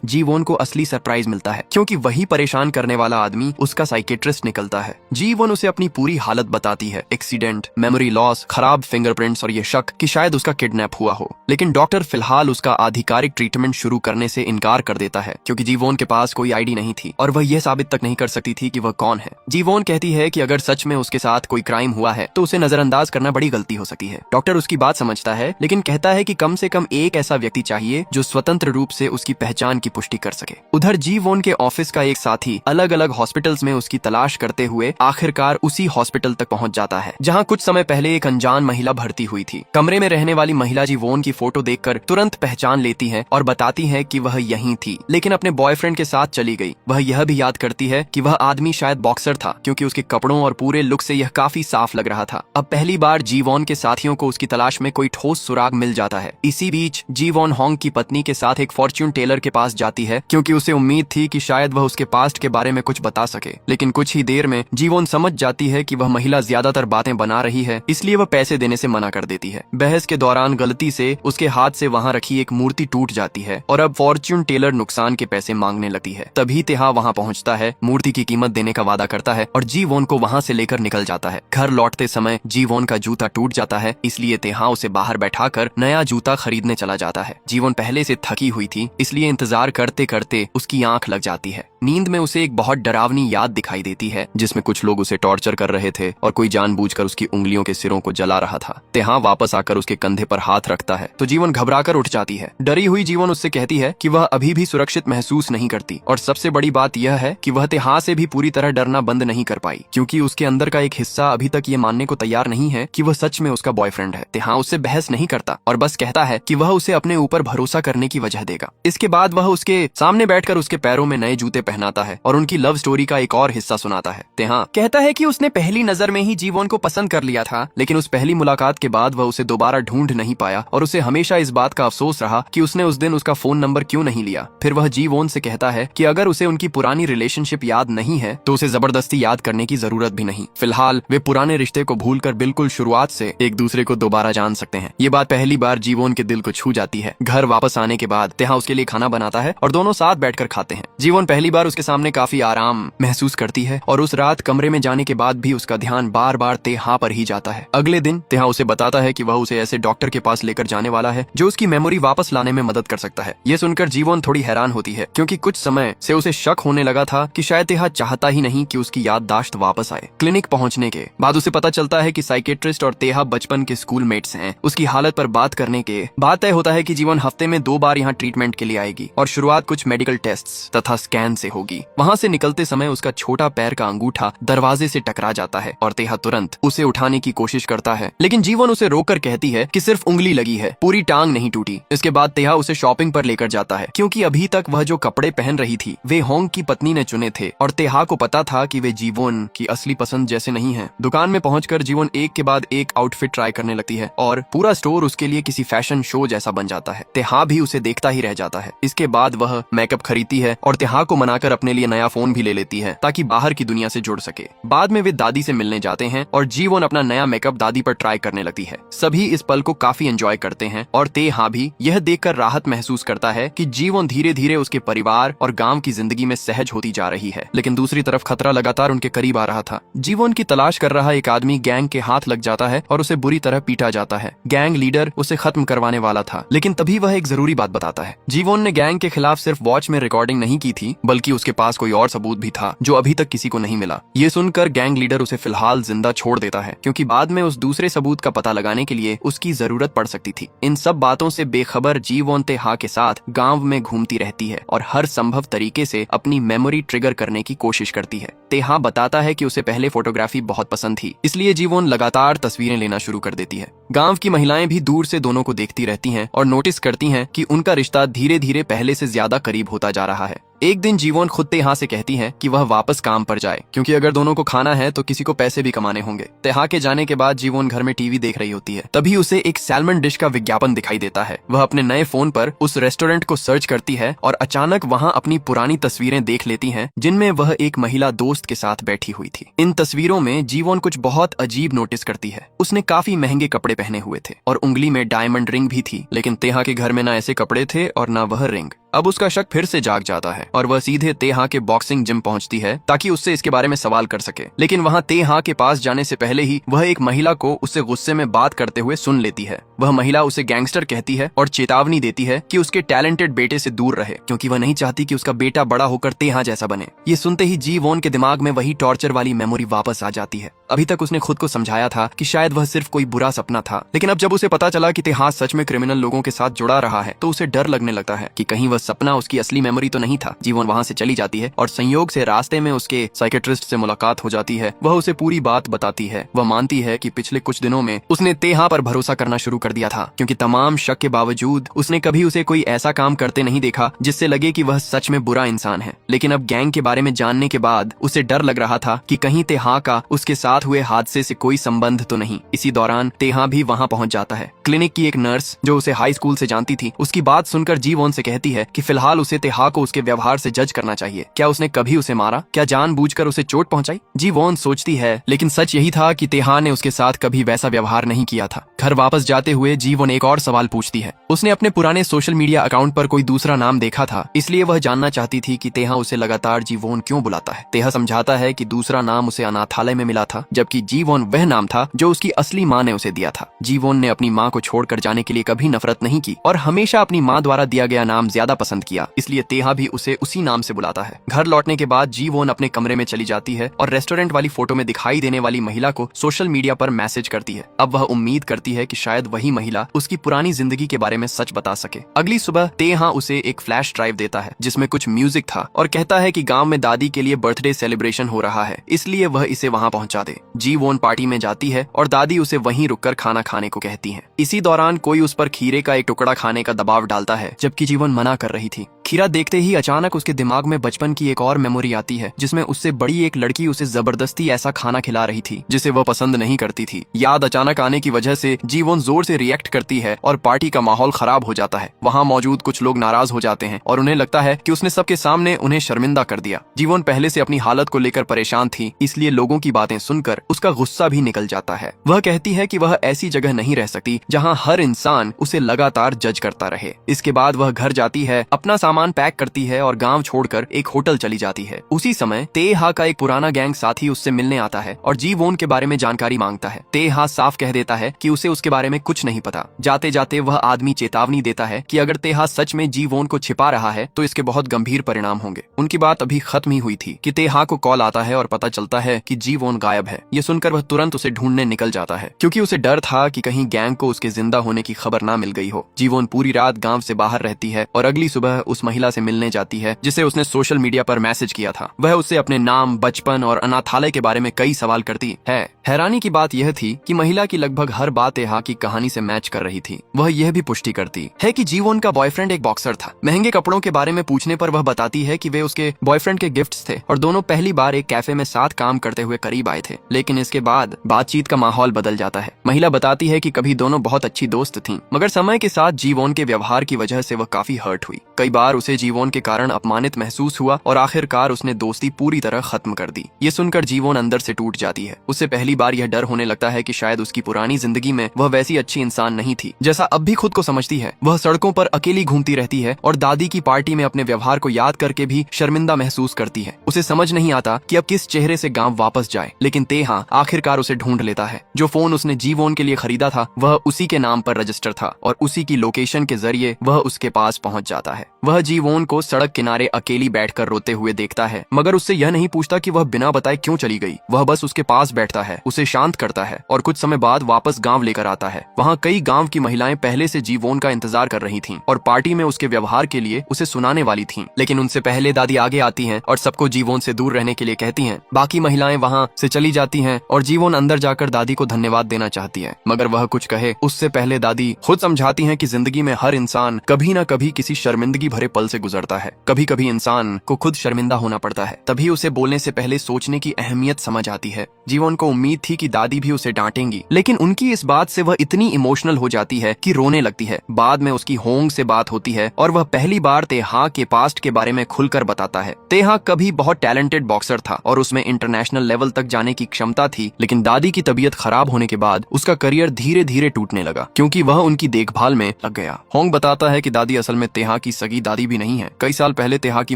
जीवोन को असली सरप्राइज मिलता है, क्योंकि वही परेशान करने वाला आदमी उसका साइकेट्रिस्ट निकलता है। जीवोन उसे अपनी पूरी हालत बताती है, एक्सीडेंट, मेमोरी लॉस, खराब फिंगरप्रिंट्स और ये शक कि शायद उसका किडनैप हुआ हो। लेकिन डॉक्टर फिलहाल उसका आधिकारिक ट्रीटमेंट शुरू करने से इनकार कर देता है, क्योंकि जीवोन के पास कोई आईडी नहीं थी और वह यह साबित तक नहीं कर सकती थी कि वह कौन है। जीवोन कहती है कि अगर सच में उसके साथ कोई क्राइम हुआ है तो उसे नजरअंदाज करना बड़ी गलती हो सकती है। डॉक्टर उसकी बात समझता है, लेकिन कहता है कि कम से कम एक ऐसा व्यक्ति चाहिए जो स्वतंत्र रूप से उसकी पहचान की पुष्टि कर सके। उधर जीवोन के ऑफिस का एक साथी अलग अलग हॉस्पिटल्स में उसकी तलाश करते हुए आखिरकार उसी हॉस्पिटल तक पहुंच जाता है जहां कुछ समय पहले एक अनजान महिला भर्ती हुई थी। कमरे में रहने वाली महिला जीवोन की फोटो देखकर तुरंत पहचान लेती है और बताती है कि वह यहीं थी, लेकिन अपने बॉयफ्रेंड के साथ चली गई। वह यह भी याद करती है कि वह आदमी शायद बॉक्सर था, क्योंकि उसके कपड़ों और पूरे लुक से यह काफी साफ लग रहा था। अब पहली बार जीवोन के साथियों को उसकी तलाश में कोई ठोस सुराग मिल जाता है। इसी बीच जीवोन होंग की पत्नी के साथ एक फॉर्च्यून टेलर के पास जाती है, क्योंकि उसे उम्मीद थी कि शायद वह उसके पास्ट के बारे में कुछ बता सके। लेकिन कुछ ही देर में जीवोन समझ जाती है कि वह महिला ज्यादातर बातें बना रही है, इसलिए वह पैसे देने से मना कर देती है। बहस के दौरान गलती से उसके हाथ से वहां रखी एक मूर्ति टूट जाती है और अब फॉर्च्यून टेलर नुकसान के पैसे मांगने लगती है। तभी तेहा वहां पहुंचता है, मूर्ति की कीमत देने का वादा करता है और जीवोन को वहां से लेकर निकल जाता है। घर लौटते समय जीवोन का जूता टूट जाता है, इसलिए तेहा उसे बाहर बैठाकर नया जूता खरीदने चला जाता है। जीवोन पहले से थकी हुई थी, इसलिए इंतजार करते करते उसकी आंख लग जाती है। नींद में उसे एक बहुत डरावनी याद दिखाई देती है, जिसमें कुछ लोग उसे टॉर्चर कर रहे थे और कोई जानबूझकर उसकी उंगलियों के सिरों को जला रहा था। तेहा वापस आकर उसके कंधे पर हाथ रखता है तो जीवन घबराकर उठ जाती है। डरी हुई जीवन उससे कहती है कि वह अभी भी सुरक्षित महसूस नहीं करती, और सबसे बड़ी बात यह है कि वह तेहा से भी पूरी तरह डरना बंद नहीं कर पाई, क्योंकि उसके अंदर का एक हिस्सा अभी तक ये मानने को तैयार नहीं है कि वह सच में उसका बॉयफ्रेंड है। तेहा उससे बहस नहीं करता और बस कहता है कि वह उसे अपने ऊपर भरोसा करने की वजह देगा। इसके बाद वह उसके सामने बैठकर उसके पैरों में नए जूते पहनाता है और उनकी लव स्टोरी का एक और हिस्सा सुनाता है। तेहा कहता है कि उसने पहली नजर में ही जीवोन को पसंद कर लिया था, लेकिन उस पहली मुलाकात के बाद वह उसे दोबारा ढूंढ नहीं पाया और उसे हमेशा इस बात का अफसोस रहा कि उसने उस दिन उसका फोन नंबर क्यों नहीं लिया। फिर वह जीवोन से कहता है कि अगर उसे उनकी पुरानी रिलेशनशिप याद नहीं है तो उसे जबरदस्ती याद करने की जरूरत भी नहीं। फिलहाल वे पुराने रिश्ते को भूलकर बिल्कुल शुरुआत से एक दूसरे को दोबारा जान सकते हैं। ये बात पहली बार जीवोन के दिल को छू जाती है। घर वापस आने के बाद तेहा उसके लिए खाना बनाता है और दोनों साथ बैठकर खाते हैं। जीवोन पहली बार उसके सामने काफी आराम महसूस करती है और उस रात कमरे में जाने के बाद भी उसका ध्यान बार बार तेहा पर ही जाता है। अगले दिन तेहा उसे बताता है कि वह उसे ऐसे डॉक्टर के पास लेकर जाने वाला है जो उसकी मेमोरी वापस लाने में मदद कर सकता है। ये सुनकर जीवोन थोड़ी हैरान होती है क्योंकि कुछ समय से उसे शक होने लगा था कि शायद तेहा चाहता ही नहीं कि उसकी याददाश्त वापस आए। क्लिनिक पहुंचने के बाद उसे पता चलता है कि साइकेट्रिस्ट और तेहा बचपन के स्कूल मेट्स हैं। उसकी हालत पर बात करने के बाद तय होता है कि जीवन हफ्ते में 2 बार यहाँ ट्रीटमेंट के लिए आएगी और शुरुआत कुछ मेडिकल टेस्ट्स तथा स्कैन से होगी। वहाँ से निकलते समय उसका छोटा पैर का अंगूठा दरवाजे से टकरा जाता है और तेहा तुरंत उसे उठाने की कोशिश करता है, लेकिन जीवन उसे रोककर कहती है कि सिर्फ उंगली लगी है, पूरी टांग नहीं टूटी। इसके बाद तेहा उसे शॉपिंग पर लेकर जाता है क्योंकि अभी तक वह जो कपड़े पहन रही थी वे होंग की पत्नी ने चुने थे और तेहा को पता था कि वे जीवन की असली पसंद जैसे नहीं है। दुकान में पहुंचकर जीवन एक के बाद एक आउटफिट ट्राई करने लगती है और पूरा स्टोर उसके लिए किसी फैशन शो जैसा बन जाता है। तेहा भी उसे देखता ही रह जाता है। इसके बाद वह मेकअप खरीदती है और तेहा को मनाकर अपने लिए नया फोन भी ले लेती है ताकि बाहर की दुनिया से जुड़ सके। बाद में वे दादी से मिलने जाते हैं और जीवन अपना नया मेकअप दादी पर ट्राई करने लगती है। सभी इस पल को काफी एंजॉय करते हैं और तेहा भी यह देखकर राहत महसूस करता है कि जीवन धीरे धीरे उसके परिवार और गांव की जिंदगी में सहज होती जा रही है। लेकिन दूसरी तरफ खतरा लगातार उनके करीब आ रहा था। जीवन की तलाश कर रहा एक आदमी गैंग के हाथ लग जाता है और उसे बुरी तरह पीटा जाता है। गैंग लीडर उसे खत्म करवाने वाला था, लेकिन तभी वह एक जरूरी बात बताता है। जीवन ने गैंग के खिलाफ सिर्फ वॉच में रिकॉर्डिंग नहीं की थी, बल्कि उसके पास कोई और सबूत भी था जो अभी तक किसी को नहीं मिला। ये सुनकर गैंग लीडर उसे फिलहाल जिंदा छोड़ देता है क्योंकि बाद में उस दूसरे सबूत का पता लगाने के लिए उसकी जरूरत पड़ सकती थी। इन सब बातों से बेखबर जीवन तेहा के साथ गांव में घूमती रहती है और हर संभव तरीके से अपनी मेमोरी ट्रिगर करने की कोशिश करती है। तेहा बताता है कि उसे पहले फोटोग्राफी बहुत पसंद थी, इसलिए जीवन लगातार तस्वीरें लेना शुरू कर देती है। गांव की महिलाएं भी दूर से दोनों को देखती रहती हैं और नोटिस करती हैं कि उनका रिश्ता धीरे धीरे पहले से ज्यादा करीब होता जा रहा है। एक दिन जीवन खुद तेहा से कहती है कि वह वापस काम पर जाए क्योंकि अगर दोनों को खाना है तो किसी को पैसे भी कमाने होंगे। तेहा के जाने के बाद जीवन घर में टीवी देख रही होती है। तभी उसे एक सैल्मन डिश का विज्ञापन दिखाई देता है। वह अपने नए फोन पर उस रेस्टोरेंट को सर्च करती है और अचानक वहां अपनी पुरानी तस्वीरें देख लेती है जिनमें वह एक महिला दोस्त के साथ बैठी हुई थी। इन तस्वीरों में जीवन कुछ बहुत अजीब नोटिस करती है। उसने काफी महंगे कपड़े पहने हुए थे और उंगली में डायमंड रिंग भी थी, लेकिन तेहा के घर में न ऐसे कपड़े थे और न वह रिंग। अब उसका शक फिर से जाग जाता है और वह सीधे तेहा के बॉक्सिंग जिम पहुंचती है ताकि उससे इसके बारे में सवाल कर सके। लेकिन वहां तेहा के पास जाने से पहले ही वह एक महिला को उससे गुस्से में बात करते हुए सुन लेती है। वह महिला उसे गैंगस्टर कहती है और चेतावनी देती है कि उसके टैलेंटेड बेटे से दूर रहे क्योंकि वह नहीं चाहती कि उसका बेटा बड़ा होकर तेहा जैसा बने। ये सुनते ही जीवोन के दिमाग में वही टॉर्चर वाली मेमोरी वापस आ जाती है। अभी तक उसने खुद को समझाया था कि शायद वह सिर्फ कोई बुरा सपना था, लेकिन अब जब उसे पता चला कि तेहा सच में क्रिमिनल लोगों के साथ जुड़ा रहा है तो उसे डर लगने लगता है कि कहीं वह सपना उसकी असली मेमोरी तो नहीं था। जीवन वहां से चली जाती है और संयोग से रास्ते में उसके साइकेट्रिस्ट से मुलाकात हो जाती है। वह उसे पूरी बात बताती है। वह मानती है कि पिछले कुछ दिनों में उसने तेहा पर भरोसा करना शुरू कर दिया था क्योंकि तमाम शक के बावजूद उसने कभी उसे कोई ऐसा काम करते नहीं देखा जिससे लगे कि वह सच में बुरा इंसान है। लेकिन अब गैंग के बारे में जानने के बाद उसे डर लग रहा था कि कहीं तेहा का उसके साथ हुए हादसे से कोई संबंध तो नहीं। इसी दौरान तेहा भी वहां पहुंच जाता है। क्लिनिक की एक नर्स जो उसे हाई स्कूल से जानती थी उसकी बात सुनकर जीवन से कहती है कि फिलहाल उसे तेहा को उसके व्यवहार से जज करना चाहिए। क्या उसने कभी उसे मारा? क्या जानबूझकर उसे चोट पहुंचाई? जीवन सोचती है, लेकिन सच यही था कि तेहा ने उसके साथ कभी वैसा व्यवहार नहीं किया था। घर वापस जाते हुए जीवन एक और सवाल पूछती है। उसने अपने पुराने सोशल मीडिया अकाउंट पर कोई दूसरा नाम देखा था, इसलिए वह जानना चाहती थी कि तेहा उसे लगातार जीवन क्यों बुलाता है। तेहा समझाता है कि दूसरा नाम उसे अनाथालय में मिला था, जबकि जीवन वह नाम था जो उसकी असली माँ ने उसे दिया था। जीवन ने अपनी माँ को छोड़कर जाने के लिए कभी नफरत नहीं की और हमेशा अपनी माँ द्वारा दिया गया नाम ज्यादा पसंद किया, इसलिए तेहा भी उसे उसी नाम से बुलाता है। घर लौटने के बाद जीवन अपने कमरे में चली जाती है और रेस्टोरेंट वाली फोटो में दिखाई देने वाली महिला को सोशल मीडिया पर मैसेज करती है। अब वह उम्मीद करती है कि शायद वही महिला उसकी पुरानी जिंदगी के बारे में सच बता सके। अगली सुबह तेहा उसे एक फ्लैश ड्राइव देता है जिसमें कुछ म्यूजिक था और कहता है कि गांव में दादी के लिए बर्थडे सेलिब्रेशन हो रहा है, इसलिए वह इसे वहां पहुंचा दे। जीवन पार्टी में जाती है और दादी उसे वहीं रुककर खाना खाने को कहती है। इसी दौरान कोई उस पर खीरे का एक टुकड़ा खाने का दबाव डालता है, जबकि जीवन मना कर रही थी। खीरा देखते ही अचानक उसके दिमाग में बचपन की एक और मेमोरी आती है, जिसमें उससे बड़ी एक लड़की उसे जबरदस्ती ऐसा खाना खिला रही थी जिसे वह पसंद नहीं करती थी। याद अचानक आने की वजह से जीवोन जोर से रिएक्ट करती है और पार्टी का माहौल खराब हो जाता है। वहाँ मौजूद कुछ लोग नाराज हो जाते हैं और उन्हें लगता है कि उसने सबके सामने उन्हें शर्मिंदा कर दिया। जीवोन पहले से अपनी हालत को लेकर परेशान थी, इसलिए लोगों की बातें सुनकर उसका गुस्सा भी निकल जाता है। वह कहती है कि वह ऐसी जगह नहीं रह सकती जहाँ हर इंसान उसे लगातार जज करता रहे। इसके बाद वह घर जाती है, अपना सामान पैक करती है और गांव छोड़कर एक होटल चली जाती है। उसी समय तेहा का एक पुराना गैंग साथी उससे मिलने आता है और जीवोन के बारे में जानकारी मांगता है। तेहा साफ कह देता है कि उसे उसके बारे में कुछ नहीं पता। जाते जाते वह आदमी चेतावनी देता है कि अगर तेहा सच में जीवोन को छिपा रहा है तो इसके बहुत गंभीर परिणाम होंगे। उनकी बात अभी खत्म ही हुई थी कि तेहा को कॉल आता है और पता चलता है कि जीवोन गायब है। ये सुनकर वह तुरंत उसे ढूंढने निकल जाता है, क्योंकि उसे डर था कि कहीं गैंग को उसके जिंदा होने की खबर ना मिल गई हो। जीवोन पूरी रात गांव से बाहर रहती है और अगली सुबह उस महिला से मिलने जाती है जिसे उसने सोशल मीडिया पर मैसेज किया था। वह उससे अपने नाम, बचपन और अनाथालय के बारे में कई सवाल करती है। हैरानी की बात यह थी कि महिला की लगभग हर बात तेहा की कहानी से मैच कर रही थी। वह यह भी पुष्टि करती है कि जीवोन का बॉयफ्रेंड एक बॉक्सर था। महंगे कपड़ों के बारे में पूछने पर वह बताती है कि वे उसके बॉयफ्रेंड के गिफ्ट्स थे और दोनों पहली बार एक कैफे में साथ काम करते हुए करीब आए थे। लेकिन इसके बाद बातचीत का माहौल बदल जाता है। महिला बताती है कि कभी दोनों बहुत अच्छी दोस्त थीं, मगर समय के साथ जीवोन के व्यवहार की वजह से वह काफी हर्ट हुई। कई बार उसे जीवोन के कारण अपमानित महसूस हुआ और आखिरकार उसने दोस्ती पूरी तरह खत्म कर दी। ये सुनकर जीवोन अंदर से टूट जाती है। उससे पहली बार यह डर होने लगता है कि शायद उसकी पुरानी जिंदगी में वह वैसी अच्छी इंसान नहीं थी जैसा अब भी खुद को समझती है। वह सड़कों पर अकेली घूमती रहती है और दादी की पार्टी में अपने व्यवहार को याद करके भी शर्मिंदा महसूस करती है। उसे समझ नहीं आता कि अब किस चेहरे से गांव वापस जाए। लेकिन तेहा आखिरकार उसे ढूंढ लेता है। जो फोन उसने जीवोन के लिए खरीदा था वह उसी के नाम पर रजिस्टर था और उसी की लोकेशन के जरिए वह उसके पास पहुंच जाता है। वह जीवोन को सड़क किनारे अकेली बैठकर रोते हुए देखता है, मगर उससे यह नहीं पूछता कि वह बिना बताए क्यों चली गई। वह बस उसके पास बैठता है, उसे शांत करता है और कुछ समय बाद वापस गांव लेकर आता है। वहाँ कई गांव की महिलाएं पहले से जीवोन का इंतजार कर रही थीं और पार्टी में उसके व्यवहार के लिए उसे सुनाने वाली थीं। लेकिन उनसे पहले दादी आगे आती हैं और सबको जीवोन से दूर रहने के लिए कहती हैं। बाकी महिलाएं वहाँ से चली जाती हैं और जीवोन अंदर जाकर दादी को धन्यवाद देना चाहती है, मगर वह कुछ कहे उससे पहले दादी खुद समझाती हैं कि जिंदगी में हर इंसान कभी न कभी किसी शर्मिंदगी भरे पल से गुजरता है। कभी कभी इंसान को खुद शर्मिंदा होना पड़ता है, तभी उसे बोलने से पहले सोचने की अहमियत समझ आती है। जीवोन को उम्मीद थी कि दादी भी उसे डांटेंगी, लेकिन उनकी इस बात से वह इतनी इमोशनल हो जाती है कि रोने लगती है। बाद में उसकी होंग से बात होती है और वह पहली बार तेहा के पास्ट के बारे में खुलकर बताता है। तेहा कभी बहुत टैलेंटेड बॉक्सर था और उसमें इंटरनेशनल लेवल तक जाने की क्षमता थी, लेकिन दादी की तबीयत खराब होने के बाद उसका करियर धीरे धीरे टूटने लगा, क्योंकि वह उनकी देखभाल में लग गया। होंग बताता है कि दादी असल में तेहा की सगी दादी भी नहीं है। कई साल पहले तेहा की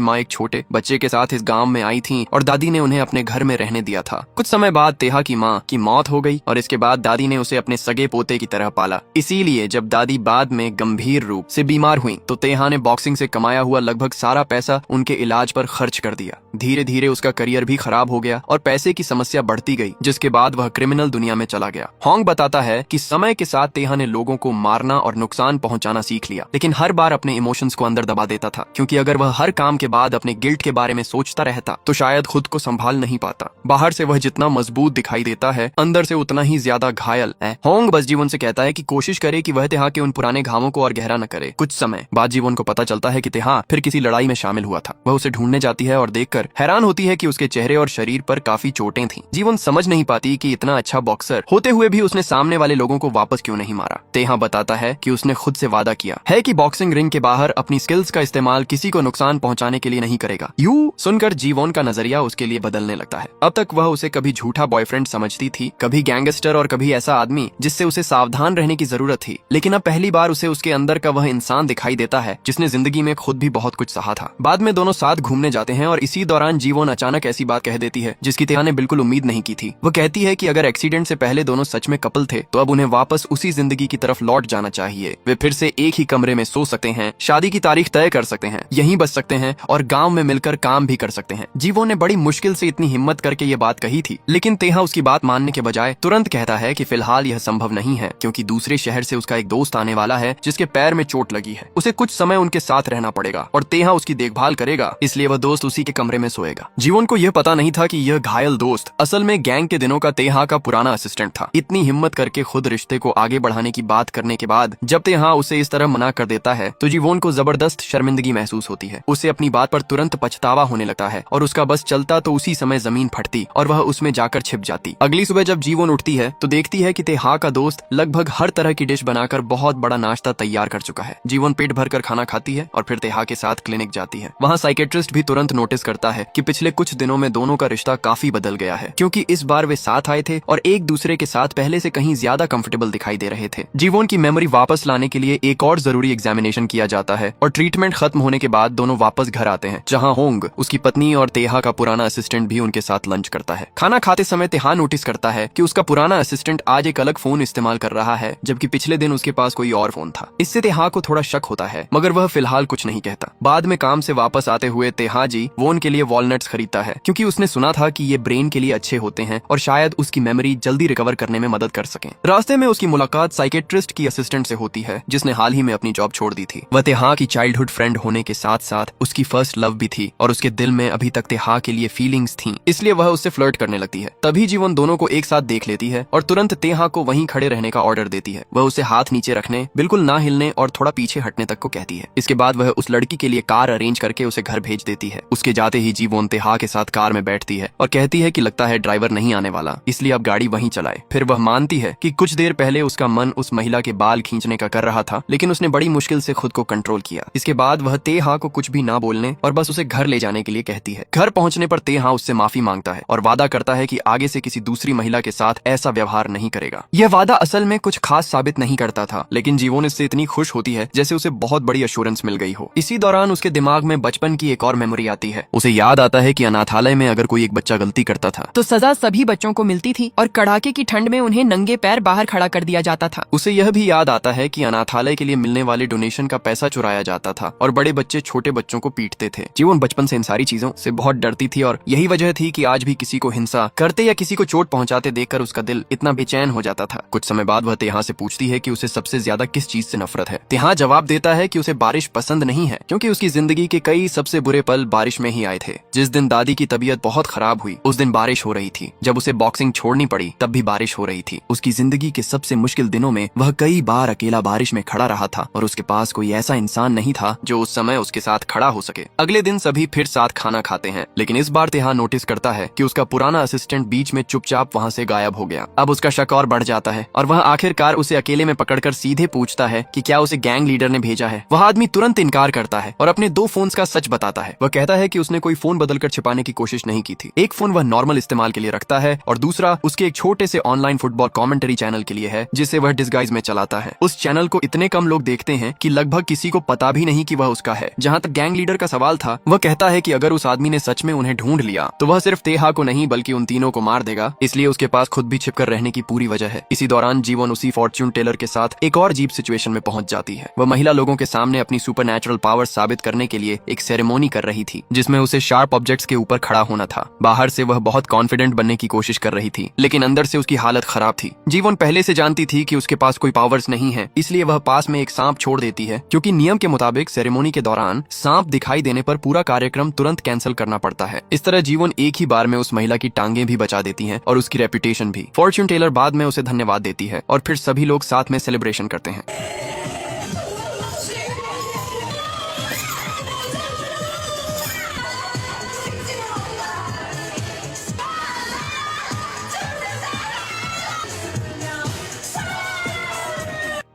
माँ एक छोटे बच्चे के साथ इस गांव में आई थी और दादी ने उन्हें अपने घर में रहने दिया था। कुछ समय बाद तेहा की माँ की मौत हो गई और इसके बाद दादी ने उसे अपने सगे पोते की तरह पाला। इसीलिए जब दादी बाद में गंभीर रूप से बीमार हुई तो तेहा ने बॉक्सिंग से कमाया हुआ लगभग सारा पैसा उनके इलाज पर खर्च कर दिया। धीरे धीरे उसका करियर भी खराब हो गया और पैसे की समस्या बढ़ती गई, जिसके बाद वह क्रिमिनल दुनिया में चला गया। होंग बताता है कि समय के साथ तेहा ने लोगों को मारना और नुकसान पहुंचाना सीख लिया, लेकिन हर बार अपने इमोशंस को अंदर दबा देता था, क्योंकि अगर वह हर काम के बाद अपने गिल्ट के बारे में सोचता रहता तो शायद खुद को संभाल नहीं पाता। बाहर से वह जितना मजबूत दिखाई देता है, अंदर से उतना ही ज्यादा घायल है। होंग बस जीवन से कहता है कि कोशिश करे कि वह तेहा के उन पुराने घावों को और गहरा न करे। कुछ समय बाद जीवन को पता चलता है कि तेहा फिर किसी लड़ाई में शामिल हुआ था। वह उसे ढूंढने जाती है और देखकर हैरान होती है कि उसके चेहरे और शरीर पर काफी चोटें थीं। जीवन समझ नहीं पाती कि इतना अच्छा बॉक्सर होते हुए भी उसने सामने वाले लोगों को वापस क्यों नहीं मारा। तेहा बताता है कि उसने खुद से वादा किया है कि बॉक्सिंग रिंग के बाहर अपनी स्किल्स का इस्तेमाल किसी को नुकसान पहुंचाने के लिए नहीं करेगा। यूं सुनकर जीवन का नजरिया उसके लिए बदलने लगता है। अब तक वह उसे कभी झूठा बॉयफ्रेंड समझती थी, कभी गैंगस्टर और कभी ऐसा आदमी जिससे उसे सावधान रहने की जरूरत थी। लेकिन अब पहली बार उसे उसके अंदर का वह इंसान दिखाई देता है जिसने जिंदगी में खुद भी बहुत कुछ सहा था। बाद में दोनों साथ घूमने जाते हैं और इसी दौरान जीवन अचानक ऐसी बात कह देती है जिसकी तेहा ने बिल्कुल उम्मीद नहीं की थी। वह कहती है कि अगर एक्सीडेंट से पहले दोनों सच में कपल थे तो अब उन्हें वापस उसी जिंदगी की तरफ लौट जाना चाहिए। वे फिर से एक ही कमरे में सो सकते हैं, शादी की तारीख तय कर सकते हैं, यहीं बस सकते हैं और गांव में मिलकर काम भी कर सकते हैं। जीवन ने बड़ी मुश्किल से इतनी हिम्मत करके ये बात कही थी, लेकिन तेहा उसकी बात मानने के बजाय तुरंत कहता है कि फिलहाल यह संभव नहीं है, क्योंकि दूसरे शहर से उसका एक दोस्त आने वाला है जिसके पैर में चोट लगी है। उसे कुछ समय उनके साथ रहना पड़ेगा और तेहा उसकी देखभाल करेगा, इसलिए वह दोस्त उसी के कमरे में सोएगा। जीवन को यह पता नहीं था कि यह घायल दोस्त असल में गैंग के दिनों का तेहा का पुराना असिस्टेंट था। इतनी हिम्मत करके खुद रिश्ते को आगे बढ़ाने की बात करने के बाद जब तेहा उसे इस तरह मना कर देता है तो जीवन को जबरदस्त सख्त शर्मिंदगी महसूस होती है। उसे अपनी बात पर तुरंत पछतावा होने लगता है और उसका बस चलता तो उसी समय जमीन फटती और वह उसमें जाकर छिप जाती। अगली सुबह जब जीवन उठती है तो देखती है कि तेहा का दोस्त लगभग हर तरह की डिश बनाकर बहुत बड़ा नाश्ता तैयार कर चुका है। जीवन पेट भरकर खाना खाती है और फिर तेहा के साथ क्लिनिक जाती है। वहाँ साइकेट्रिस्ट भी तुरंत नोटिस करता है कि पिछले कुछ दिनों में दोनों का रिश्ता काफी बदल गया है, क्योंकि इस बार वे साथ आए थे और एक दूसरे के साथ पहले से कहीं ज्यादा कंफर्टेबल दिखाई दे रहे थे। जीवन की मेमोरी वापस लाने के लिए एक और जरूरी एग्जामिनेशन किया जाता है और ट्रीटमेंट खत्म होने के बाद दोनों वापस घर आते हैं, जहाँ होंग, उसकी पत्नी और तेहा का पुराना असिस्टेंट भी उनके साथ लंच करता है। खाना खाते समय तेहा नोटिस करता है कि उसका पुराना असिस्टेंट आज एक अलग फोन इस्तेमाल कर रहा है, जबकि पिछले दिन उसके पास कोई और फोन था। इससे तेहा को थोड़ा शक होता है, मगर वह फिलहाल कुछ नहीं कहता। बाद में काम से वापस आते हुए तेहा जी वोन के लिए वॉलनट्स खरीदता है, क्योंकि उसने सुना था कि ये ब्रेन के लिए अच्छे होते हैं और शायद उसकी मेमोरी जल्दी रिकवर करने में मदद कर सकें। रास्ते में उसकी मुलाकात साइकेट्रिस्ट की असिस्टेंट से होती है, जिसने हाल ही में अपनी जॉब छोड़ दी थी। वह तेहा की चाइल्डहुड फ्रेंड होने के साथ साथ उसकी फर्स्ट लव भी थी और उसके दिल में अभी तक तेहा के लिए फीलिंग्स थी, इसलिए वह उससे फ्लर्ट करने लगती है। तभी जीवन दोनों को एक साथ देख लेती है और तुरंत तेहा को वहीं खड़े रहने का ऑर्डर देती है। वह उसे हाथ नीचे रखने, बिल्कुल ना हिलने और थोड़ा पीछे हटने तक को कहती है। इसके बाद वह उस लड़की के लिए कार अरेंज करके उसे घर भेज देती है। उसके जाते ही जीवन तेहा के साथ कार में बैठती है और कहती है कि लगता है ड्राइवर नहीं आने वाला, इसलिए अब गाड़ी वहीं चलाए। फिर वह मानती है कि कुछ देर पहले उसका मन उस महिला के बाल खींचने का कर रहा था, लेकिन उसने बड़ी मुश्किल से खुद को कंट्रोल किया। इसके बाद वह तेहा को कुछ भी ना बोलने और बस उसे घर ले जाने के लिए कहती है। घर पहुंचने पर तेहा उससे माफी मांगता है और वादा करता है कि आगे से किसी दूसरी महिला के साथ ऐसा व्यवहार नहीं करेगा। यह वादा असल में कुछ खास साबित नहीं करता था, लेकिन जीवन इससे इतनी खुश होती है जैसे उसे बहुत बड़ी अश्योरेंस मिल गई हो। इसी दौरान उसके दिमाग में बचपन की एक और मेमोरी आती है। उसे याद आता है कि अनाथालय में अगर कोई एक बच्चा गलती करता था तो सजा सभी बच्चों को मिलती थी और कड़ाके की ठंड में उन्हें नंगे पैर बाहर खड़ा कर दिया जाता था। उसे यह भी याद आता है कि अनाथालय के लिए मिलने वाले डोनेशन का पैसा चुराया जाता था और बड़े बच्चे छोटे बच्चों को पीटते थे। जीवन बचपन से इन सारी चीजों से बहुत डरती थी और यही वजह थी कि आज भी किसी को हिंसा करते या किसी को चोट पहुंचाते देखकर उसका दिल इतना बेचैन हो जाता था। कुछ समय बाद वह तेहा से पूछती है कि उसे सबसे ज्यादा किस चीज से नफरत है। तेहा जवाब देता है कि उसे बारिश पसंद नहीं है, क्योंकि उसकी जिंदगी के कई सबसे बुरे पल बारिश में ही आए थे। जिस दिन दादी की तबीयत बहुत खराब हुई उस दिन बारिश हो रही थी। जब उसे बॉक्सिंग छोड़नी पड़ी तब भी बारिश हो रही थी। उसकी जिंदगी के सबसे मुश्किल दिनों में वह कई बार अकेला बारिश में खड़ा रहा था और उसके पास कोई ऐसा इंसान नहीं था जो उस समय उसके साथ खड़ा हो सके। अगले दिन सभी फिर साथ खाना खाते हैं, लेकिन इस बार तेहा नोटिस करता है कि उसका पुराना असिस्टेंट बीच में चुपचाप वहाँ से गायब हो गया। अब उसका शक और बढ़ जाता है और वह आखिरकार उसे अकेले में पकड़कर सीधे पूछता है कि क्या उसे गैंग लीडर ने भेजा है। वह आदमी तुरंत इनकार करता है और अपने 2 फोन्स का सच बताता है। वह कहता है कि उसने कोई फोन बदलकर छिपाने की कोशिश नहीं की थी। एक फोन वह नॉर्मल इस्तेमाल के लिए रखता है और दूसरा उसके एक छोटे से ऑनलाइन फुटबॉल कमेंट्री चैनल के लिए है, जिसे वह डिस्गाइज में चलाता है। उस चैनल को इतने कम लोग देखते हैं कि लगभग किसी को पता भी नहीं कि वह उसका है। जहाँ तक गैंग लीडर का सवाल था, वह कहता है कि अगर उस आदमी ने सच में उन्हें ढूंढ लिया तो वह सिर्फ तेहा को नहीं बल्कि उन तीनों को मार देगा, इसलिए उसके पास खुद भी छिपकर रहने की पूरी वजह है। इसी दौरान जीवन उसी फॉर्च्यून टेलर के साथ एक और अजीब सिचुएशन में पहुंच जाती है। वह महिला लोगों के सामने अपनी सुपरनैचुरल पावर साबित करने के लिए एक सेरेमोनी कर रही थी, जिसमें उसे शार्प ऑब्जेक्ट्स के ऊपर खड़ा होना था। बाहर से वह बहुत कॉन्फिडेंट बनने की कोशिश कर रही थी, लेकिन अंदर से उसकी हालत खराब थी। जीवन पहले से जानती थी कि उसके पास कोई पावर्स नहीं है, इसलिए वह पास में एक सांप छोड़ देती है, क्योंकि नियम के मुताबिक सेरेमोनी के दौरान सांप दिखाई देने पर पूरा कार्यक्रम तुरंत कैंसिल करना पड़ता है। इस तरह जीवन एक ही बार में उस महिला की टांगे भी बचा देती है और उसकी रेपुटेशन भी। फॉर्च्यून टेलर बाद में उसे धन्यवाद देती है और फिर सभी लोग साथ में सेलिब्रेशन करते हैं।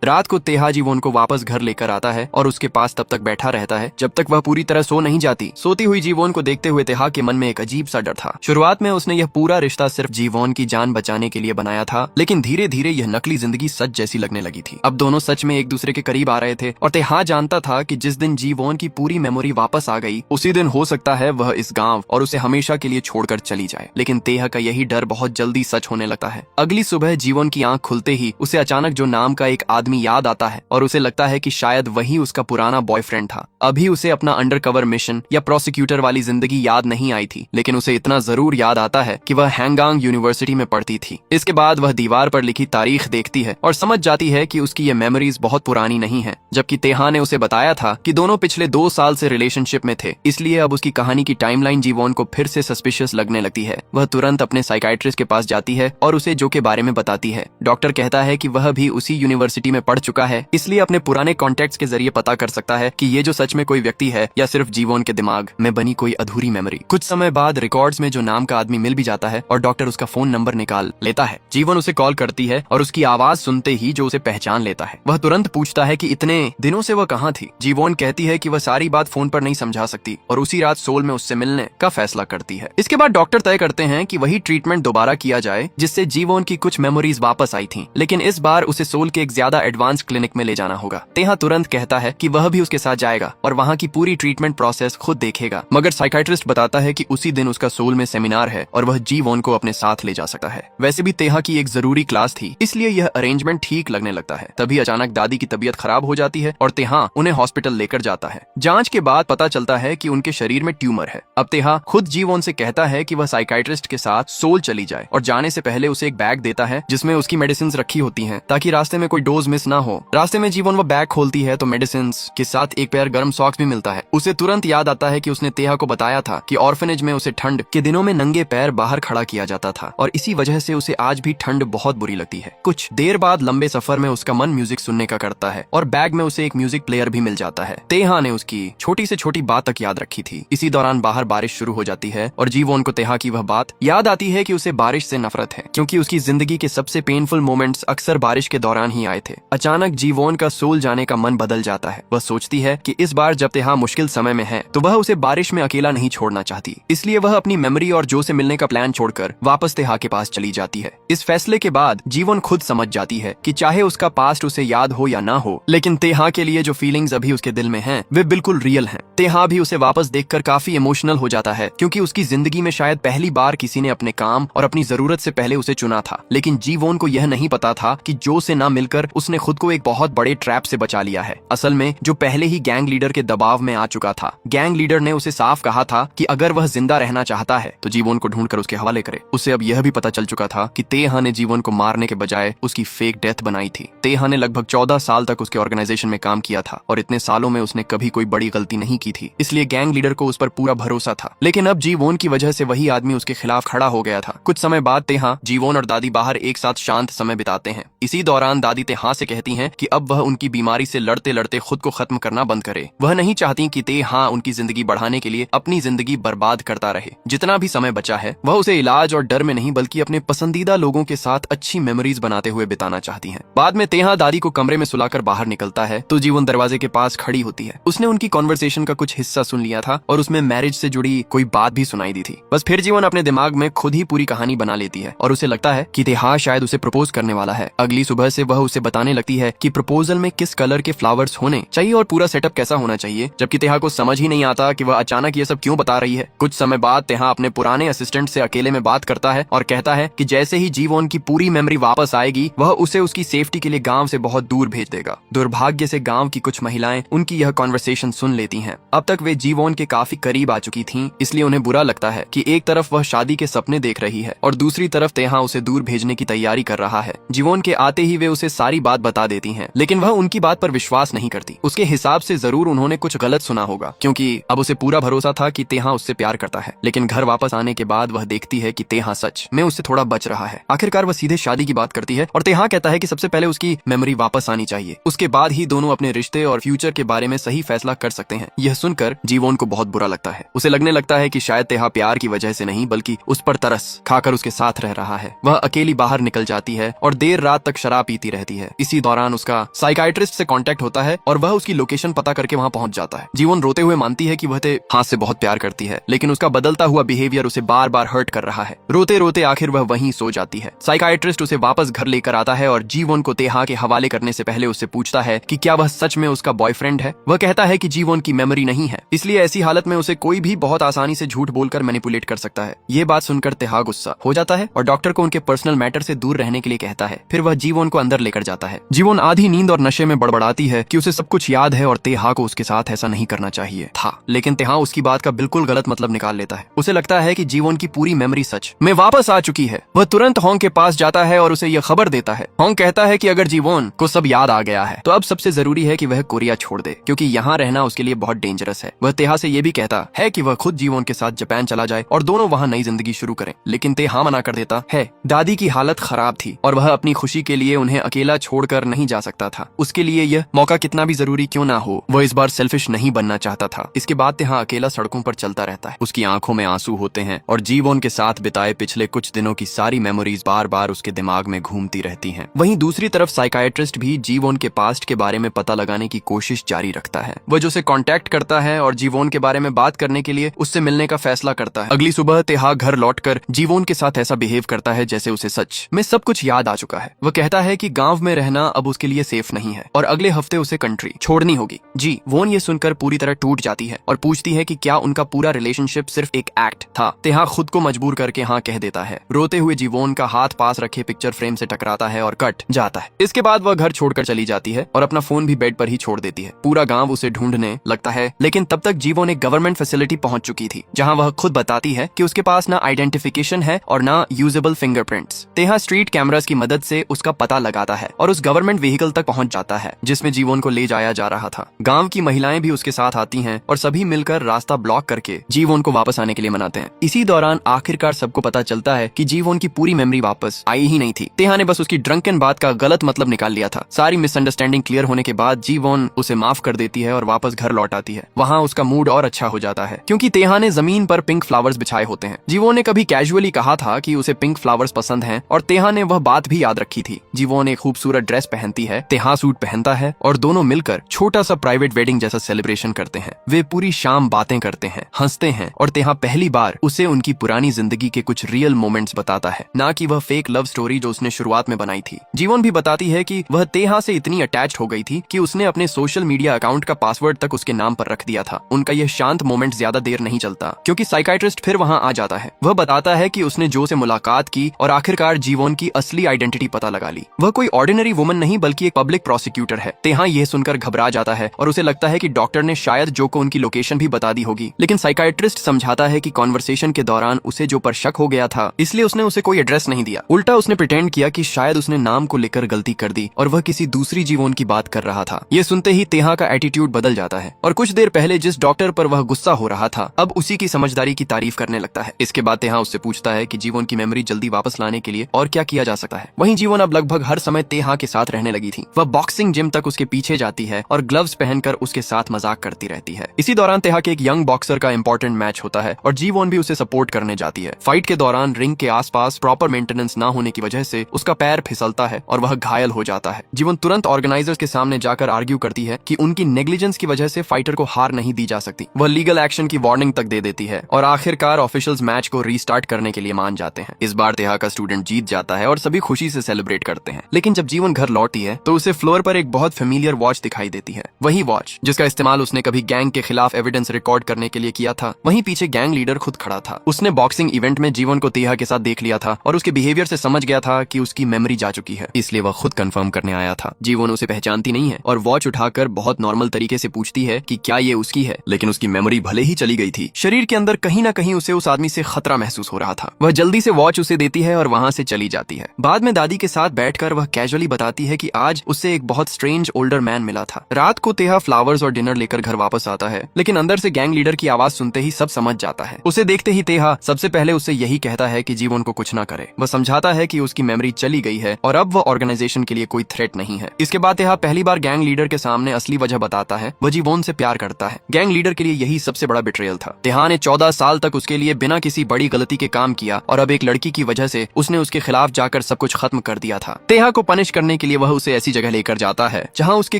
रात को तेहा जीवन को वापस घर लेकर आता है और उसके पास तब तक बैठा रहता है जब तक वह पूरी तरह सो नहीं जाती। सोती हुई जीवन को देखते हुए तेहा के मन में एक अजीब सा डर था। शुरुआत में उसने यह पूरा रिश्ता सिर्फ जीवन की जान बचाने के लिए बनाया था, लेकिन धीरे धीरे यह नकली जिंदगी सच जैसी लगने लगी थी। अब दोनों सच में एक दूसरे के करीब आ रहे थे और तेहा जानता था कि जिस दिन जीवन की पूरी मेमोरी वापस आ गई उसी दिन हो सकता है वह इस गाँव और उसे हमेशा के लिए छोड़कर चली जाए। लेकिन तेहा का यही डर बहुत जल्दी सच होने लगता है। अगली सुबह जीवन की आंख खुलते ही उसे अचानक जो नाम का एक आदमी याद आता है और उसे लगता है कि शायद वही उसका पुराना बॉयफ्रेंड था। अभी उसे अपना अंडरकवर मिशन या प्रोसिक्यूटर वाली जिंदगी याद नहीं आई थी, लेकिन उसे इतना जरूर याद आता है कि वह हैंगांग यूनिवर्सिटी में पढ़ती थी। इसके बाद वह दीवार पर लिखी तारीख देखती है और समझ जाती है कि उसकी ये मेमोरीज बहुत पुरानी नहीं है, जबकि तेहा ने उसे बताया था कि दोनों पिछले 2 साल से रिलेशनशिप में थे। इसलिए अब उसकी कहानी की टाइमलाइन जीवन को फिर से सस्पिशियस लगने लगती है। वह तुरंत अपने साइकाइट्रिस्ट के पास जाती है और उसे जो के बारे में बताती है। डॉक्टर कहता है कि वह भी उसी यूनिवर्सिटी में पढ़ चुका है, इसलिए अपने पुराने कॉन्टेक्ट्स के जरिए पता कर सकता है कि ये जो सच में कोई व्यक्ति है या सिर्फ जीवन के दिमाग में बनी कोई अधूरी मेमोरी। कुछ समय बाद रिकॉर्ड्स में जो नाम का आदमी मिल भी जाता है और डॉक्टर उसका फोन नंबर निकाल लेता है। जीवन उसे कॉल करती है और उसकी आवाज सुनते ही जो उसे पहचान लेता है, वह तुरंत पूछता है कि इतने दिनों से वह कहाँ थी। जीवन कहती है कि वह सारी बात फोन पर नहीं समझा सकती और उसी रात सोल में उससे मिलने का फैसला करती है। इसके बाद डॉक्टर तय करते हैं कि वही ट्रीटमेंट दोबारा किया जाए जिससे जीवन की कुछ मेमोरीज वापस आई थी, लेकिन इस बार उसे सोल के एक ज्यादा एडवांस क्लिनिक में ले जाना होगा। तेहा तुरंत कहता है कि वह भी उसके साथ जाएगा और वहाँ की पूरी ट्रीटमेंट प्रोसेस खुद देखेगा, मगर साइकाइट्रिस्ट बताता है कि उसी दिन उसका सोल में सेमिनार है और वह जीवन को अपने साथ ले जा सकता है। वैसे भी तेहा की एक जरूरी क्लास थी, इसलिए यह अरेंजमेंट ठीक लगने लगता है। तभी अचानक दादी की तबीयत खराब हो जाती है और तेहा उन्हें हॉस्पिटल लेकर जाता है। जांच के बाद पता चलता है कि उनके शरीर में ट्यूमर है। अब तेहा खुद जीवन से कहता है कि वह साइकाइट्रिस्ट के साथ सोल चली जाए और जाने से पहले उसे एक बैग देता है जिसमें उसकी मेडिसिन रखी होती हैं ताकि रास्ते में कोई डोज मिस ना हो। रास्ते में जीवन वह बैग खोलती है तो मेडिसिन के साथ एक पेयर गर्म सॉक्स भी मिलता है। उसे तुरंत याद आता है कि उसने तेहा को बताया था कि ऑर्फनेज में उसे ठंड के दिनों में नंगे पैर बाहर खड़ा किया जाता था और इसी वजह से उसे आज भी ठंड बहुत बुरी लगती है। कुछ देर बाद लंबे सफर में उसका मन म्यूजिक सुनने का करता है और बैग में उसे एक म्यूजिक प्लेयर भी मिल जाता है। तेहा ने उसकी छोटी से छोटी बात तक याद रखी थी। इसी दौरान बाहर बारिश शुरू हो जाती है और जीवन को तेहा की वह बात याद आती है कि उसे बारिश से नफरत है, क्योंकि उसकी जिंदगी के सबसे पेनफुल मोमेंट्स अक्सर बारिश के दौरान ही आए थे। अचानक जीवन का सोल जाने का मन बदल जाता है। वह सोचती है कि इस बार जब तेहा मुश्किल समय में है तो वह उसे बारिश में अकेला नहीं छोड़ना चाहती, इसलिए वह अपनी मेमोरी और जो से मिलने का प्लान छोड़कर वापस तेहा के पास चली जाती है। इस फैसले के बाद जीवन खुद समझ जाती है कि चाहे उसका पास्ट उसे याद हो या ना हो, लेकिन तेहा के लिए जो फीलिंग्स अभी उसके दिल में हैं, वे बिल्कुल रियल हैं। तेहा भी उसे वापस देखकर काफी इमोशनल हो जाता है, क्योंकि उसकी जिंदगी में शायद पहली बार किसी ने अपने काम और अपनी जरूरत से पहले उसे चुना था। लेकिन जीवन को यह नहीं पता था कि जो से ना मिलकर उसने खुद को एक बहुत बड़े ट्रैप से बचा लिया है। असल में जो पहले ही गैंग लीडर के दबाव में आ चुका था। गैंग लीडर ने उसे साफ कहा था कि अगर वह जिंदा रहना चाहता है तो जीवन को ढूंढकर उसके हवाले करे। उसे अब यह भी पता चल चुका था कि तेहा ने जीवन को मारने के बजाय उसकी फेक डेथ बनाई थी। तेहा ने लगभग 14 साल तक उसके ऑर्गेनाइजेशन में काम किया था और इतने सालों में उसने कभी कोई बड़ी गलती नहीं की थी, इसलिए गैंग लीडर को उस पर पूरा भरोसा था। लेकिन अब जीवन की वजह से वही आदमी उसके खिलाफ खड़ा हो गया था। कुछ समय बाद तेहा, जीवन और दादी बाहर एक साथ शांत समय बिताते हैं। इसी दौरान दादी तेहा से कहती हैं कि अब वह उनकी बीमारी से लड़ते लड़ते खुद को खत्म करना बंद करे। वह नहीं चाहती कि तेहा उनकी जिंदगी बढ़ाने के लिए अपनी जिंदगी बर्बाद करता रहे। जितना भी समय बचा है वह उसे इलाज और डर में नहीं बल्कि अपने पसंदीदा लोगों के साथ अच्छी मेमोरीज बनाते हुए बिताना चाहती हैं। बाद में तेहा दादी को कमरे में सुलाकर बाहर निकलता है तो जीवन दरवाजे के पास खड़ी होती है। उसने उनकी कॉन्वर्सेशन का कुछ हिस्सा सुन लिया था और उसमें मैरिज से जुड़ी कोई बात भी सुनाई दी थी। बस फिर जीवन अपने दिमाग में खुद ही पूरी कहानी बना लेती है और उसे लगता है कि तेहा शायद उसे प्रपोज करने वाला है। अगली सुबह से वह उसे बताने लगती है कि प्रपोजल में किस कलर के फ्लावर्स होने चाहिए और पूरा सेटअप कैसा होना चाहिए, जबकि तेहा को समझ ही नहीं आता कि वह अचानक ये सब क्यों बता रही है। कुछ समय बाद तेहा अपने पुराने असिस्टेंट से अकेले में बात करता है और कहता है कि जैसे ही जीवन की पूरी मेमोरी वापस आएगी वह उसे उसकी सेफ्टी के लिए गांव से बहुत दूर भेज देगा। दुर्भाग्य से गांव की कुछ महिलाएं उनकी यह कॉन्वर्सेशन सुन लेती हैं। अब तक वे जीवन के काफी करीब आ चुकी थीं, इसलिए उन्हें बुरा लगता है कि एक तरफ वह शादी के सपने देख रही है और दूसरी तरफ तेहा उसे दूर भेजने की तैयारी कर रहा है। जीवन के आते ही वे उसे सारी बात बता देती हैं, लेकिन वह उनकी बात पर विश्वास नहीं करती। उसके हिसाब से जरूर उन्होंने कुछ गलत सुना होगा, क्योंकि अब उसे पूरा भरोसा था कि तेहा उससे प्यार करता है। लेकिन घर वापस आने के बाद वह देखती है कि तेहा सच में उससे थोड़ा बच रहा है। आखिरकार वह सीधे शादी की बात करती है और तेहा कहता है कि सबसे पहले उसकी मेमोरी वापस आनी चाहिए, उसके बाद ही दोनों अपने रिश्ते और फ्यूचर के बारे में सही फैसला कर सकते हैं। यह सुनकर जीवन को बहुत बुरा लगता है। उसे लगने लगता है कि शायद तेहा प्यार की वजह से नहीं बल्कि उस पर तरस खाकर उसके साथ रह रहा है। वह अकेली बाहर निकल जाती है और देर रात तक शराब पीती रहती है। इसी दौरान उसका साइकाइट्रिस्ट से कांटेक्ट होता है और वह उसकी लोकेशन पता करके वहां पहुंच जाता है। जीवन रोते हुए मानती है कि वह तेहा से बहुत प्यार करती है, लेकिन उसका बदलता हुआ बिहेवियर उसे बार बार हर्ट कर रहा है। रोते रोते आखिर वह वहीं सो जाती है। साइकाइट्रिस्ट उसे वापस घर लेकर आता है और जीवन को तेहा के हवाले करने से पहले उससे पूछता है कि क्या वह सच में उसका बॉयफ्रेंड है। वह कहता है कि जीवन की मेमोरी नहीं है, इसलिए ऐसी हालत में उसे कोई भी बहुत आसानी से झूठ बोलकर मैनिपुलेट कर सकता है। ये बात सुनकर तेहा गुस्सा हो जाता है और डॉक्टर को उनके पर्सनल मैटर से दूर रहने के लिए कहता है। फिर वह जीवन को अंदर लेकर जाता है। जीवन आधी नींद और नशे में बड़बड़ाती है कि उसे सब कुछ याद है और तेहा को उसके साथ ऐसा नहीं करना चाहिए था, लेकिन तेहा उसकी बात का बिल्कुल गलत मतलब निकाल लेता है। उसे लगता है कि जीवन की पूरी मेमोरी सच में वापस आ चुकी है। वह तुरंत होंग के पास जाता है और उसे यह खबर देता है। होंग कहता है कि अगर जीवन को सब याद आ गया है तो अब सबसे जरूरी है कि वह कोरिया छोड़ दे, क्योंकि यहाँ रहना उसके लिए बहुत डेंजरस है। वह तेहा से यह भी कहता है कि वह खुद जीवन के साथ जापान चला जाए और दोनों वहाँ नई जिंदगी शुरू करें, लेकिन तेहा मना कर देता है। दादी की हालत खराब थी और वह अपनी खुशी के लिए उन्हें अकेला छोड़कर कर नहीं जा सकता था। उसके लिए यह मौका कितना भी जरूरी क्यों ना हो, वह इस बार सेल्फिश नहीं बनना चाहता था। इसके बाद तेहा अकेला सड़कों पर चलता रहता है। उसकी आंखों में आंसू होते हैं और जीवोन के साथ बिताए पिछले कुछ दिनों की सारी मेमोरीज बार बार उसके दिमाग में घूमती रहती हैं। वहीं दूसरी तरफ साइकाइट्रिस्ट भी जीवोन के पास्ट के बारे में पता लगाने की कोशिश जारी रखता है। वह जो उसे कांटेक्ट करता है और जीवोन के बारे में बात करने के लिए उससे मिलने का फैसला करता है। अगली सुबह तेहा घर लौटकर जीवोन के साथ ऐसा बिहेव करता है जैसे उसे सच में सब कुछ याद आ चुका है। वह कहता है कि गांव में रहना अब उसके लिए सेफ नहीं है और अगले हफ्ते उसे कंट्री छोड़नी होगी। जी वोन ये सुनकर पूरी तरह टूट जाती है और पूछती है कि क्या उनका पूरा रिलेशनशिप सिर्फ एक एक्ट था। तेहा खुद को मजबूर करके हाँ कह देता है। रोते हुए जीवोन का हाथ पास रखे पिक्चर फ्रेम से टकराता है और कट जाता है। इसके बाद वह घर छोड़कर चली जाती है और अपना फोन भी बेड पर ही छोड़ देती है। पूरा गांव उसे ढूंढने लगता है, लेकिन तब तक जीवोन एक गवर्नमेंट फैसिलिटी पहुंच चुकी थी जहां वह खुद बताती है कि उसके पास ना आइडेंटिफिकेशन है और ना यूजेबल फिंगरप्रिंट्स। तेहा स्ट्रीट कैमरास की मदद से उसका पता लगाता है और उस गवर्नमेंट व्हीकल तक पहुंच जाता है जिसमें जीवोन को ले जाया जा रहा था। गांव की महिलाएं भी उसके साथ आती हैं और सभी मिलकर रास्ता ब्लॉक करके जीवोन को वापस आने के लिए मनाते हैं। इसी दौरान आखिरकार सबको पता चलता है कि जीवोन की पूरी मेमोरी वापस आई ही नहीं थी। तेहा ने बस उसकी ड्रंकन बात का गलत मतलब निकाल लिया था। सारी मिसअंडरस्टैंडिंग क्लियर होने के बाद जीवोन उसे माफ कर देती है और वापस घर लौट आती है। वहाँ उसका मूड और अच्छा हो जाता है क्योंकि तेहा ने जमीन पर पिंक फ्लावर्स बिछाए होते हैं। जीवोन ने कभी कैजुअली कहा था कि उसे पिंक फ्लावर्स पसंद हैं और तेहा ने वह बात भी याद रखी थी। जीवोन एक खूबसूरत ड्रेस पहनती है, तेहा सूट पहनता है और दोनों मिलकर छोटा सा प्राइवेट वेडिंग जैसा सेलिब्रेशन करते हैं। वे पूरी शाम बातें करते हैं, हंसते हैं और तेहा पहली बार उसे उनकी पुरानी जिंदगी के कुछ रियल मोमेंट्स बताता है, ना कि वह फेक लव स्टोरी जो उसने शुरुआत में बनाई थी। जीवोन भी बताती है कि वह तेहा से इतनी अटैच्ड हो गई थी कि उसने अपने सोशल मीडिया अकाउंट का पासवर्ड तक उसके नाम पर रख दिया था। उनका यह शांत मोमेंट ज्यादा देर नहीं चलता क्योंकि साइकाइट्रिस्ट फिर वहां आ जाता है। वह बताता है कि उसने जो से मुलाकात की और आखिरकार जीवोन की असली आइडेंटिटी पता लगा ली। वह कोई ऑर्डिनरी वुमन नहीं बल्कि एक पब्लिक प्रोसिक्यूटर है। तेहा यह सुनकर घबरा जाता है और उसे लगता है कि डॉक्टर ने शायद जो को उनकी लोकेशन भी बता दी होगी, लेकिन साइकाइट्रिस्ट समझाता है कि कॉन्वर्सेशन के दौरान उसे जो पर शक हो गया था इसलिए उसने उसे कोई एड्रेस नहीं दिया। उल्टा उसने प्रिटेंड किया कि शायद उसने नाम को लेकर गलती कर दी और वह किसी दूसरी जीवोन की बात कर रहा था। ये सुनते ही तेहा का एटीट्यूड बदल जाता है और कुछ देर पहले जिस डॉक्टर पर वह गुस्सा हो रहा था अब उसी की समझदारी की तारीफ करने लगता है। इसके बाद तेहा उससे पूछता है कि जीवोन की मेमोरी जल्दी वापस लाने के लिए और क्या किया जा सकता है। वहीं जीवोन अब लगभग हर समय तेहा के साथ रहने लगी थी। वह बॉक्सिंग जिम तक उसके पीछे जाती है और ग्लव्स पहनकर उसके साथ मजाक करती रहती है। इसी दौरान तेहा के एक यंग बॉक्सर का इंपॉर्टेंट मैच होता है और जीवोन भी उसे सपोर्ट करने जाती है। फाइट के दौरान रिंग के आसपास प्रॉपर मेंटेनेंस न होने की वजह से उसका पैर फिसलता है और वह घायल हो जाता है। जीवन तुरंत ऑर्गेनाइजर्स के सामने जाकर आर्ग्यू करती है कि उनकी नेग्लिजेंस की वजह से फाइटर को हार नहीं दी जा सकती। वह लीगल एक्शन की वार्निंग तक दे देती है और आखिरकार ऑफिशियल्स मैच को रीस्टार्ट करने के लिए मान जाते हैं। इस बार तेहा का स्टूडेंट जीत जाता है और सभी खुशी से सेलिब्रेट करते हैं। लेकिन जब जीवन घर लौटी है तो उसे फ्लोर पर एक बहुत फेमिलियर वॉच दिखाई देती है। वही वॉच जिसका इस्तेमाल उसने कभी गैंग के खिलाफ एविडेंस रिकॉर्ड करने के लिए किया था। वहीं पीछे गैंग लीडर खुद खड़ा था। उसने बॉक्सिंग इवेंट में जीवन को तेहा के साथ देख लिया था और उसके बिहेवियर से समझ गया था कि उसकी मेमोरी जा चुकी है, इसलिए वह खुद कंफर्म करने आया था। जीवन उसे पहचानती नहीं है और वॉच उठाकर बहुत नॉर्मल तरीके से पूछती है कि क्या ये उसकी है, लेकिन उसकी मेमोरी भले ही चली गई थी, शरीर के अंदर कहीं ना कहीं उसे उस आदमी से खतरा महसूस हो रहा था। वह जल्दी से वॉच उसे देती है और वहाँ से चली जाती है। बाद में दादी के साथ बैठकर वह कैजुअली बताती है कि आज उससे एक बहुत स्ट्रेंज ओल्डर मैन मिला था। रात को तेहा फ्लावर्स और डिनर लेकर घर वापस आता है, लेकिन अंदर से गैंग लीडर की आवाज सुनते ही सब समझ जाता है। उसे देखते ही तेहा सबसे पहले उससे यही कहता है कि जीवन को कुछ ना करे। वह समझाता है कि उसकी मेमोरी चली गई है और अब वह ऑर्गेनाइजेशन के लिए कोई थ्रेट नहीं है। इसके बाद तेहा पहली बार गैंग लीडर के सामने असली वजह बताता है। वह जीवन से प्यार करता है। गैंग लीडर के लिए यही सबसे बड़ा बिट्रेयल था। तेहा ने 14 साल तक उसके लिए बिना किसी बड़ी गलती के काम किया और अब एक लड़की की वजह से उसने उसके खिलाफ जाकर सब कुछ खत्म कर दिया था। तेहा को पनिश करने के लिए वह उसे ऐसी जगह लेकर जाता है जहाँ उसके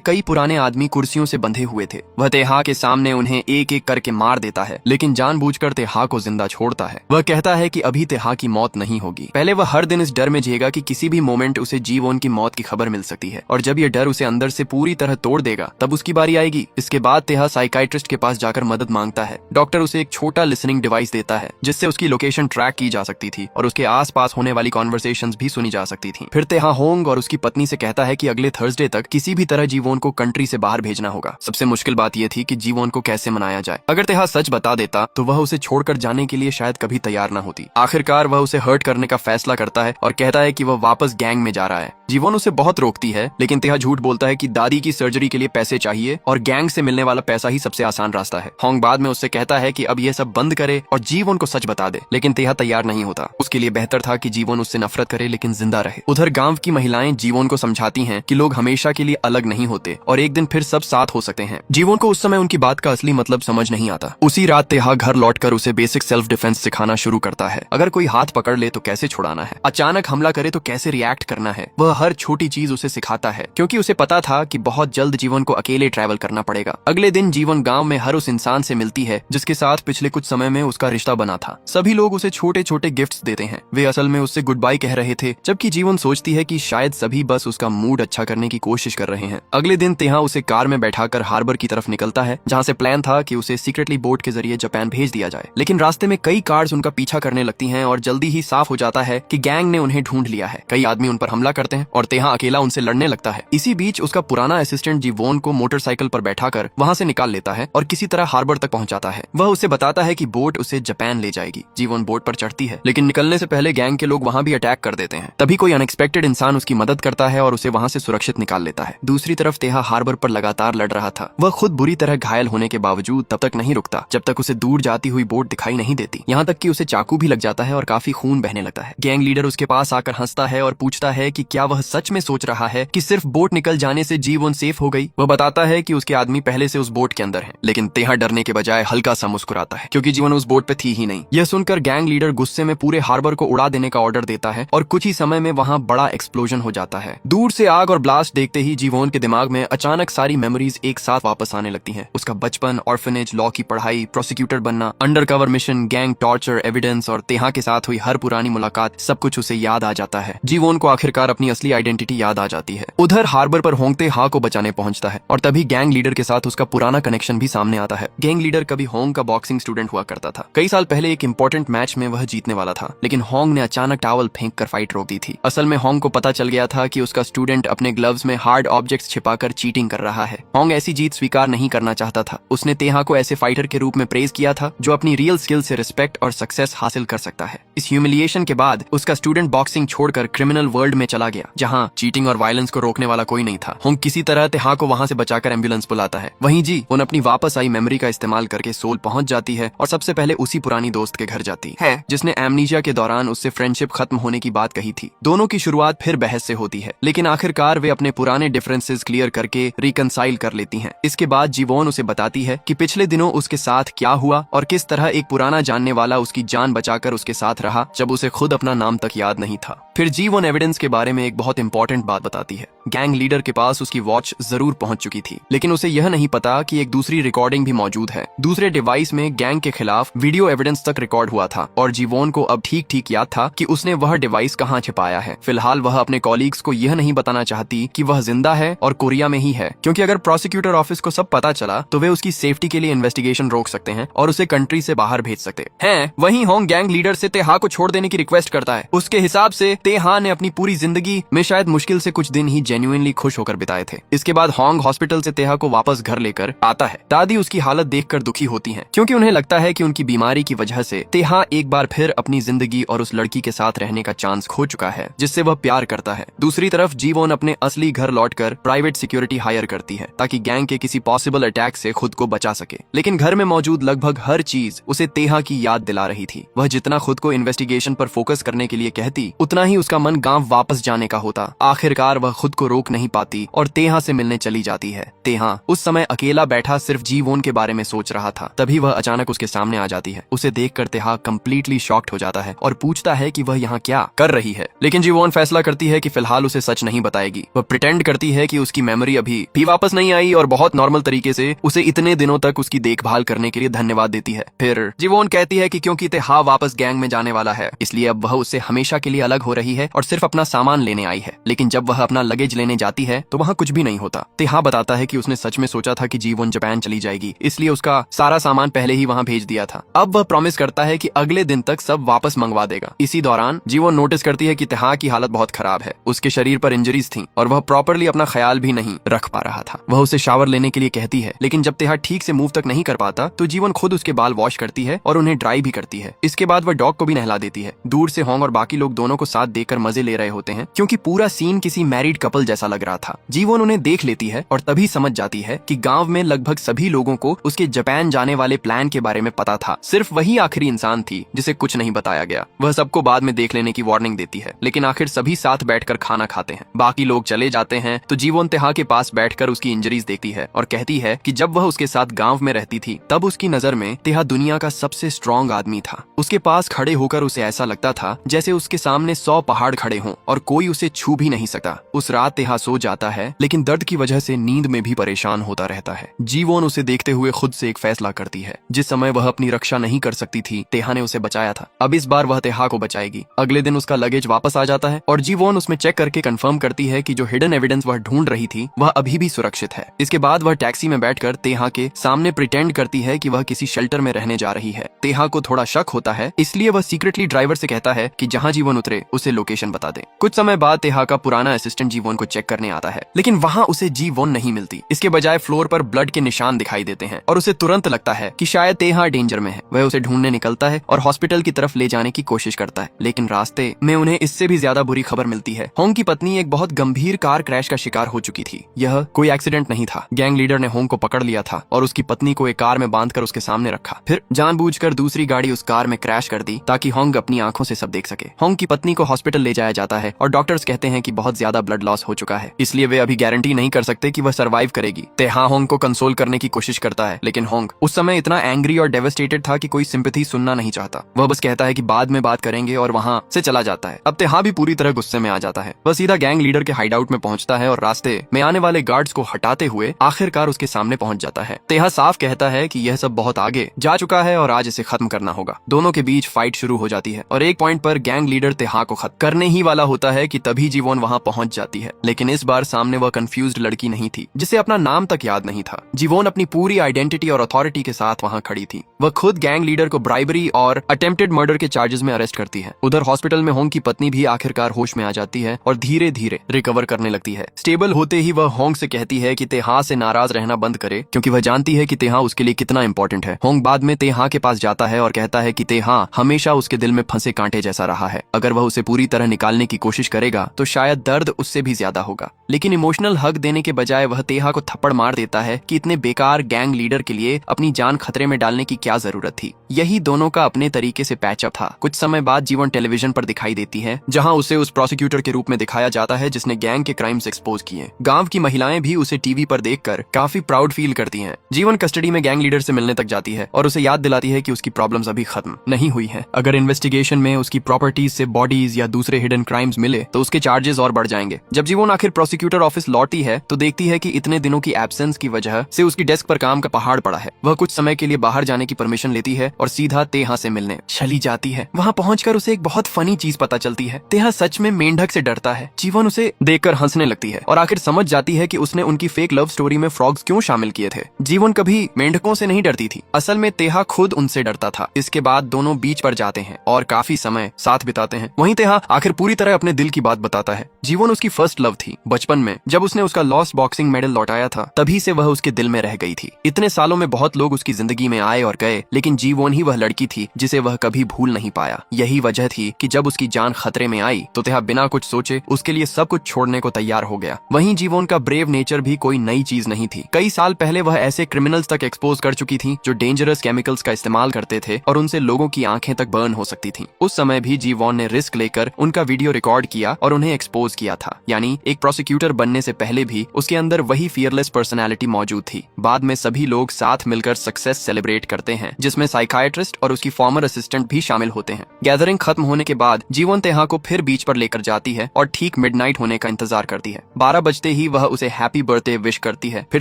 कई पुराने आदमी कुर्सियों से बंधे हुए थे। वह तेहा के सामने उन्हें एक एक करके मार देता है, लेकिन जानबूझकर तेहा को जिंदा छोड़ता है। वह कहता है कि अभी तेहा की मौत नहीं होगी। पहले वह हर दिन इस डर में जिएगा कि किसी भी मोमेंट उसे जीवन की मौत की खबर मिल सकती है और जब यह डर उसे अंदर से पूरी तरह तोड़ देगा तब उसकी बारी आएगी। इसके बाद तेहा साइकाइट्रिस्ट के पास जाकर मदद मांगता है। डॉक्टर उसे एक छोटा लिसनिंग डिवाइस देता है जिससे उसकी लोकेशन ट्रैक की जा सकती थी और उसके आसपास होने वाली कॉन्वर्सेशंस भी सुनी जा सकती थी। फिर तेहा होंग और उसकी पत्नी से कहता है कि अगले थर्सडे तक किसी भी तरह जीवन को कंट्री से बाहर भेजना होगा। सबसे मुश्किल बात यह थी कि जीवन को कैसे मनाया जाए। अगर तेहा सच बता देता तो वह उसे छोड़कर जाने के लिए शायद कभी तैयार न होती। आखिरकार वह उसे हर्ट करने का फैसला करता है और कहता है कि वह वापस गैंग में जा रहा है। जीवन उसे बहुत रोकती है, लेकिन तेहा झूठ बोलता है कि दादी की सर्जरी के लिए पैसे चाहिए और गैंग से मिलने वाला पैसा ही सबसे आसान रास्ता है। होंग बाद में उससे कहता है कि अब यह सब बंद करे और जीवन को सच बता दे, लेकिन तेहा तैयार नहीं होता। उसके लिए बेहतर था कि जीवन उससे नफरत करे लेकिन जिंदा रहे। उधर गांव की महिलाएं जीवन को समझाती हैं कि लोग हमेशा के लिए अलग नहीं होते और एक दिन फिर सब साथ हो सकते हैं। जीवन को उस समय उनकी बात का असली मतलब समझ नहीं आता। उसी रात तेहा घर लौटकर उसे बेसिक सेल्फ डिफेंस सिखाना शुरू करता है। अगर कोई हाथ पकड़ ले तो कैसे छुड़ाना है, अचानक हमला करे तो कैसे रिएक्ट करना है, वह हर छोटी चीज उसे सिखाता है, क्योंकि उसे पता था कि बहुत जल्द जीवन को अकेले ट्रैवल करना पड़ेगा। अगले दिन जीवन गांव में हर उस इंसान से मिलती है जिसके साथ पिछले कुछ समय में उसका रिश्ता बना था। सभी लोग उसे छोटे छोटे गिफ्ट्स देते हैं। वे असल में उससे गुड बाय कह रहे थे, जबकि जीवन सोचती है कि शायद सभी बस उसका मूड अच्छा करने की कोशिश कर रहे हैं। अगले दिन तेहा उसे कार में बैठाकर हार्बर की तरफ निकलता है, जहाँ से प्लान था कि उसे सीक्रेटली बोट के जरिए जापान भेज दिया जाए। लेकिन रास्ते में कई कार्स उनका पीछा करने लगती हैं और जल्दी ही साफ हो जाता है कि गैंग ने उन्हें ढूंढ लिया है। कई आदमी उन पर हमला करते हैं और तेहा अकेला उनसे लड़ने लगता है। इसी बीच उसका पुराना असिस्टेंट जीवोन को मोटरसाइकिल पर बैठाकर वहाँ से निकाल लेता है और किसी तरह हार्बर तक पहुँचाता है। वह उसे बताता है कि बोट उसे जापान ले जाएगी। जीवन बोट पर चढ़ती है, लेकिन निकलने से पहले गैंग के लोग वहाँ भी अटैक कर देते हैं। तभी कोई अनएक्सपेक्टेड इंसान उसकी मदद करता है और उसे वहाँ से सुरक्षित निकाल लेता है। दूसरी तरफ तेहा हार्बर पर लगातार लड़ रहा था। वह खुद बुरी तरह घायल होने के बावजूद तब तक नहीं रुकता जब तक उसे दूर जाती हुई बोट दिखाई नहीं देती। यहाँ तक कि उसे चाकू भी लग जाता है और काफी खून बहने लगता है। गैंग लीडर उसके पास आकर हंसता है और पूछता है कि क्या वह सच में सोच रहा है कि सिर्फ बोट निकल जाने से जीवन सेफ हो गई। वह बताता है कि उसके आदमी पहले से उस बोट के अंदर हैं, लेकिन तेहा डरने के बजाय हल्का सा मुस्कुराता है, क्योंकि जीवन उस बोट पे थी ही नहीं। यह सुनकर गैंग लीडर गुस्से में पूरे हार्बर को उड़ा देने का ऑर्डर देता है और कुछ ही समय में वहाँ बड़ा एक्सप्लोजन हो जाता है। दूर से आग और ब्लास्ट देखते ही जीवन के दिमाग में अचानक सारी मेमोरीज एक साथ वापस आने लगती हैं। उसका बचपन, ऑर्फनेज, लॉ की पढ़ाई, प्रोसिक्यूटर बनना, undercover mission, gang torture, evidence और तेहा के साथ हुई हर पुरानी मुलाकात, सब कुछ उसे याद आ जाता है। जीवन को आखिरकार अपनी असली आइडेंटिटी याद आ जाती है। उधर हार्बर पर होंगते हा को बचाने पहुंचता है और तभी गैंग लीडर के साथ उसका पुराना कनेक्शन भी सामने आता है। गैंग लीडर कभी होंग का बॉक्सिंग स्टूडेंट हुआ करता था। कई साल पहले एक इंपॉर्टेंट मैच में वह जीतने वाला था, लेकिन होंग ने अचानक टॉवल फेंक कर फाइट रोक दी थी। असल में होंग को पता चल गया था कि उसका स्टूडेंट अपने ग्लव्स में हार्ड ऑब्जेक्ट्स छिपाकर चीटिंग कर रहा है। होंग ऐसी जीत स्वीकार नहीं करना चाहता था। उसने तेहा को ऐसे फाइटर के रूप में प्रेज किया था जो अपनी रियल स्किल से रिस्पेक्ट और सक्सेस हासिल कर सकता है। इस ह्यूमिलिएशन के बाद उसका स्टूडेंट बॉक्सिंग छोड़कर क्रिमिनल वर्ल्ड में चला गया, जहाँ चीटिंग और वायलेंस को रोकने वाला कोई नहीं था। होंग किसी तरह तेहा को वहाँ से बचाकर एम्बुलेंस बुलाता है। वहीं जी उन अपनी वापस आई मेमोरी का इस्तेमाल करके सोल पहुंच जाती है और सबसे पहले उसी पुरानी दोस्त के घर जाती है जिसने एमनीजिया के दौरान उससे फ्रेंडशिप खत्म होने की बात कही थी। दोनों की शुरुआत फिर बहस से होती है, लेकिन आखिरकार वे अपने पुराने डिफरेंसेस क्लियर करके रिकंसाइल कर लेती हैं। इसके बाद जीवोन उसे बताती है कि पिछले दिनों उसके साथ क्या हुआ और किस तरह एक पुराना जानने वाला उसकी जान बचाकर उसके साथ रहा जब उसे खुद अपना नाम तक याद नहीं था। फिर जीवोन एविडेंस के बारे में एक बहुत इंपॉर्टेंट बात बताती है। गैंग लीडर के पास उसकी वॉच जरूर पहुंच चुकी थी, लेकिन उसे यह नहीं पता कि एक दूसरी रिकॉर्डिंग भी मौजूद है। दूसरे डिवाइस में गैंग के खिलाफ वीडियो एविडेंस तक रिकॉर्ड हुआ था और जीवोन को अब ठीक ठीक याद था कि उसने वह डिवाइस कहाँ छिपाया है। फिलहाल वह अपने कॉलीग्स को यह नहीं बताना चाहती कि वह जिंदा है और कोरिया में ही है, क्योंकि अगर प्रोसिक्यूटर ऑफिस को सब पता चला तो वे उसकी सेफ्टी के लिए इन्वेस्टिगेशन रोक सकते हैं और उसे कंट्री से बाहर भेज सकते हैं। वहीं होंग गैंग लीडर से तेहा को छोड़ देने की रिक्वेस्ट करता है। उसके हिसाब से तेहा ने अपनी पूरी जिंदगी में शायद मुश्किल से कुछ दिन ही जेन्युइनली खुश होकर बिताए थे। इसके बाद होंग हॉस्पिटल से तेहा को वापस घर लेकर आता है। दादी उसकी हालत देखकर दुखी होती हैं, क्योंकि उन्हें लगता है कि उनकी बीमारी की वजह से तेहा एक बार फिर अपनी जिंदगी और उस लड़की के साथ रहने का चांस खो चुका है जिससे वह प्यार करता है। दूसरी तरफ जीवोन अपने असली घर लौटकर प्राइवेट सिक्योरिटी हायर करती है ताकि गैंग के किसी पॉसिबल अटैक से खुद को बचा सके। लेकिन घर में मौजूद लगभग हर चीज उसे तेहा की याद दिला रही थी। वह जितना खुद को इन्वेस्टिगेशन पर फोकस करने के लिए कहती, उतना ही उसका मन गांव वापस जाने का होता। आखिरकार वह खुद को रोक नहीं पाती और तेहा से मिलने चली जाती है। तेहा उस समय अकेला बैठा सिर्फ जीवोन के बारे में सोच रहा था। तभी वह अचानक उसके सामने आ जाती है। उसे देखकर तेहा कंप्लीटली शॉक्ड हो जाता है और पूछता है कि वह यहाँ क्या कर रही है। लेकिन जीवोन फैसला करती है कि फिलहाल उसे सच नहीं बताएगी। वह प्रिटेंड करती है कि उसकी मेमोरी अभी भी वापस नहीं आई और बहुत नॉर्मल तरीके से उसे इतने दिनों तक उसकी देखभाल करने के लिए धन्यवाद देती है। फिर जीवोन कहती है कि क्योंकि तेहा वापस गैंग में जाने वाला है, इसलिए अब वह उससे हमेशा के लिए अलग हो रही है और सिर्फ अपना सामान लेने आई है। लेकिन जब वह अपना लगेज लेने जाती है तो वहाँ कुछ भी नहीं होता। तेहा बताता है कि उसने सच में सोचा था कि जीवोन जापान चली जाएगी, इसलिए उसका सारा सामान पहले ही वहाँ भेज दिया था। अब वह प्रॉमिस करता है कि अगले दिन तक सब वापस मंगवा देगा। इसी दौरान जीवोन नोटिस करती है कि तेहा की हालत बहुत खराब है, उसके शरीर पर इंजरीज थी और वह प्रॉपरली अपना ख्याल भी नहीं रख पा रहा था। वह उसे शावर लेने के लिए कहती है, लेकिन जब तेहा ठीक से मूव तक नहीं कर पाता तो जीवन खुद उसके बाल वॉश करती है और उन्हें ड्राई भी करती है। इसके बाद वह डॉग को भी नहला देती है। दूर से होंग और बाकी लोग दोनों को साथ देखकर मजे ले रहे होते हैं, क्योंकि पूरा सीन किसी मैरिड कपल जैसा लग रहा था। जीवन उन्हें देख लेती है और तभी समझ जाती है कि गांव में लगभग सभी लोगों को उसके जापान जाने वाले प्लान के बारे में पता था। सिर्फ वही आखिरी इंसान थी जिसे कुछ नहीं बताया गया। वह सबको बाद में देख लेने की वार्निंग देती है, लेकिन आखिर सभी साथ बैठकर खाना खाते हैं। बाकी लोग चले जाते हैं तो जीवन तेहा के पास बैठकर उसकी इंजरीज देखती है और कहती है कि जब वह उसके साथ गांव में रहती थी तब उसकी नजर में तेहा दुनिया का सबसे स्ट्रॉन्ग आदमी था। उसके पास खड़े होकर उसे ऐसा लगता था जैसे उसके सामने 100 पहाड़ खड़े हों और कोई उसे छू भी नहीं सकता। उस रात तेहा सो जाता है, लेकिन दर्द की वजह से नींद में भी परेशान होता रहता है। जीवोन उसे देखते हुए खुद से एक फैसला करती है। जिस समय वह अपनी रक्षा नहीं कर सकती थी, तेहा ने उसे बचाया था। अब इस बार वह तेहा को बचाएगी। अगले दिन उसका लगेज वापस आ जाता है और जीवोन उसमें चेक करके कंफर्म करती है कि जो हिडन एविडेंस वह ढूंढ रही थी वह अभी भी सुरक्षित है। इसके बाद वह टैक्सी में बैठकर तेहा के सामने प्रिटेंड करती है कि वह किसी शेल्टर में रहने जा रही है। तेहा को थोड़ा शक होता है, इसलिए वह सीक्रेटली ड्राइवर से कहता है कि जहां जीवन उतरे उसे लोकेशन बता दे। कुछ समय बाद तेहा का पुराना असिस्टेंट जीवन को चेक करने आता है, लेकिन वहां उसे जीवन नहीं मिलती। इसके बजाय फ्लोर पर ब्लड के निशान दिखाई देते हैं और उसे तुरंत लगता है कि शायद तेहा डेंजर में है। वह उसे ढूंढने निकलता है और हॉस्पिटल की तरफ ले जाने की कोशिश करता है, लेकिन रास्ते में उन्हें इससे भी ज्यादा बुरी खबर मिलती है। होंग की पत्नी एक बहुत गंभीर कार क्रैश का शिकार हो चुकी थी। यह कोई एक्सीडेंट नहीं था। गैंग लीडर ने होंग को पकड़ लिया था और उसकी पत्नी को एक कार में बांधकर उसके सामने रखा, फिर जानबूझकर दूसरी गाड़ी उस कार में क्रैश कर दी ताकि होंग अपनी आंखों से सब देख सके। होंग की पत्नी को हॉस्पिटल ले जाया जाता है और डॉक्टर्स कहते हैं कि बहुत ज्यादा ब्लड लॉस हो चुका है, इसलिए वे अभी गारंटी नहीं कर सकते कि वह सर्वाइव करेगी। तेहा होंग को कंसोल करने की कोशिश करता है, लेकिन होंग उस समय इतना एंग्री और डेवास्टेटेड था कि कोई सिंपैथी सुनना नहीं चाहता। वह बस कहता है कि बाद में बात करेंगे और वहां से चला जाता है। अब तेहा भी पूरी तरह गुस्से में आ जाता है। वह सीधा गैंग लीडर के हाइडआउट में पहुंचता है और रास्ते में आने वाले गार्ड्स को हटाते हुए आखिरकार उसके सामने पहुंच जाता है। तेहा साफ कहता है कि यह सब बहुत आगे जा चुका है और आज इसे खत्म करना होगा। दोनों के बीच फाइट शुरू हो जाती है और एक पॉइंट पर गैंग लीडर तेहा को खत्म करने ही वाला होता है कि तभी जीवन वहां पहुंच जाती है। लेकिन इस बार सामने वह कंफ्यूज्ड लड़की नहीं थी जिसे अपना नाम तक याद नहीं था। जीवन अपनी पूरी आइडेंटिटी और अथॉरिटी के साथ वहां खड़ी थी। वह खुद गैंग लीडर को ब्राइबरी और अटेम्प्टेड मर्डर के चार्जेस में अरेस्ट करती है। उधर हॉस्पिटल में होंग की पत्नी भी आखिरकार होश में आ जाती है और धीरे धीरे रिकवर करने लगती है। स्टेबल होते ही वह होंग से कहती है कि तेहा से नाराज रहना बंद करे, क्योंकि वह जानती है कि तेहा उसके लिए कितना इंपॉर्टेंट है। होंग बाद में तेहा के पास जाता है और कहता है कि तेहा हमेशा उसके दिल में फंसे कांटे जैसा रहा है। अगर वह उसे पूरी तरह निकालने की कोशिश करेगा तो शायद दर्द उससे भी ज्यादा होगा। लेकिन इमोशनल हग देने के बजाय वह तेहा को थप्पड़ मार देता है कि इतने बेकार गैंग लीडर के लिए अपनी जान खतरे में डालने की क्या जरूरत थी। यही दोनों का अपने तरीके से पैचअप था। कुछ समय बाद जीवन टेलीविजन पर दिखाई देती है, जहां उसे उस प्रोसिक्यूटर के रूप में दिखाया जाता है जिसने गैंग के क्राइम्स एक्सपोज किए। गांव की महिलाएं भी उसे टीवी पर देखकर काफी प्राउड फील करती हैं। जीवन कस्टडी में गैंग लीडर से मिलने तक जाती है और उसे याद दिलाती है कि उसकी प्रॉब्लम्स अभी खत्म नहीं हुई हैं। अगर इन्वेस्टिगेशन में उसकी प्रॉपर्टीज से बॉडीज या दूसरे हिडन क्राइम्स मिले तो उसके चार्जेस और बढ़ जाएंगे। जब जीवन आखिर प्रोसिक्यूटर ऑफिस लौटी है तो देखती है कि इतने दिनों की एब्सेंस की वजह से उसकी डेस्क पर काम का पहाड़ पड़ा है। वह कुछ समय के लिए बाहर जाने की परमिशन लेती है और सीधा तेहा से मिलने चली जाती है। वहां पहुंचकर उसे एक बहुत फनी चीज पता चलती है। तेहा सच में मेंढक से डरता है। जीवन उसे देखकर हंसने लगती है और आखिर समझ जाती है कि उसने उनकी फेक लव स्टोरी में फ्रॉग्स क्यों शामिल किए थे। जीवन कभी मेंढकों से नहीं डरती थी, असल में तेहा खुद उनसे डरता था। इसके बाद दोनों बीच पर जाते हैं और काफी समय साथ बिताते हैं। वहीं तेहा आखिर पूरी तरह अपने दिल की बात बताता है। जीवन उसकी फर्स्ट लव थी। बचपन में जब उसने उसका लॉस्ट बॉक्सिंग मेडल लौटाया था तभी से वह उसके दिल में रह गई थी। इतने सालों में बहुत लोग उसकी जिंदगी में आए और गए, लेकिन जीवन ही वह लड़की थी जिसे वह कभी भूल नहीं पाया। यही वजह थी कि जब उसकी जान खतरे में आई तो तेहा बिना कुछ सोचे उसके लिए सब कुछ छोड़ने को तैयार हो गया। वहीं जीवन का ब्रेव नेचर भी कोई नई चीज नहीं थी। कई साल पहले वह ऐसे क्रिमिनल्स तक एक्सपोज कर चुकी थी जो डेंजरस केमिकल्स का इस्तेमाल करते थे और उनसे लोगों की आंखें तक बर्न हो सकती थी। उस समय भी जीवन ने रिस्क लेकर उनका वीडियो रिकॉर्ड किया और उन्हें एक्सपोज किया था। यानी एक प्रोसिक्यूटर बनने से पहले भी उसके अंदर वही फियरलेस पर्सनैलिटी मौजूद थी। बाद में सभी लोग साथ मिलकर सक्सेस सेलिब्रेट करते हैं, जिसमें साइकाइट्रिस्ट और उसकी फॉर्मर असिस्टेंट भी शामिल होते हैं। गैदरिंग खत्म होने के बाद जीवन तेहा को फिर बीच पर लेकर जाती है और ठीक मिडनाइट होने का इंतजार करती है। 12 बजते ही वह उसे हैप्पी बर्थडे विश करती है, फिर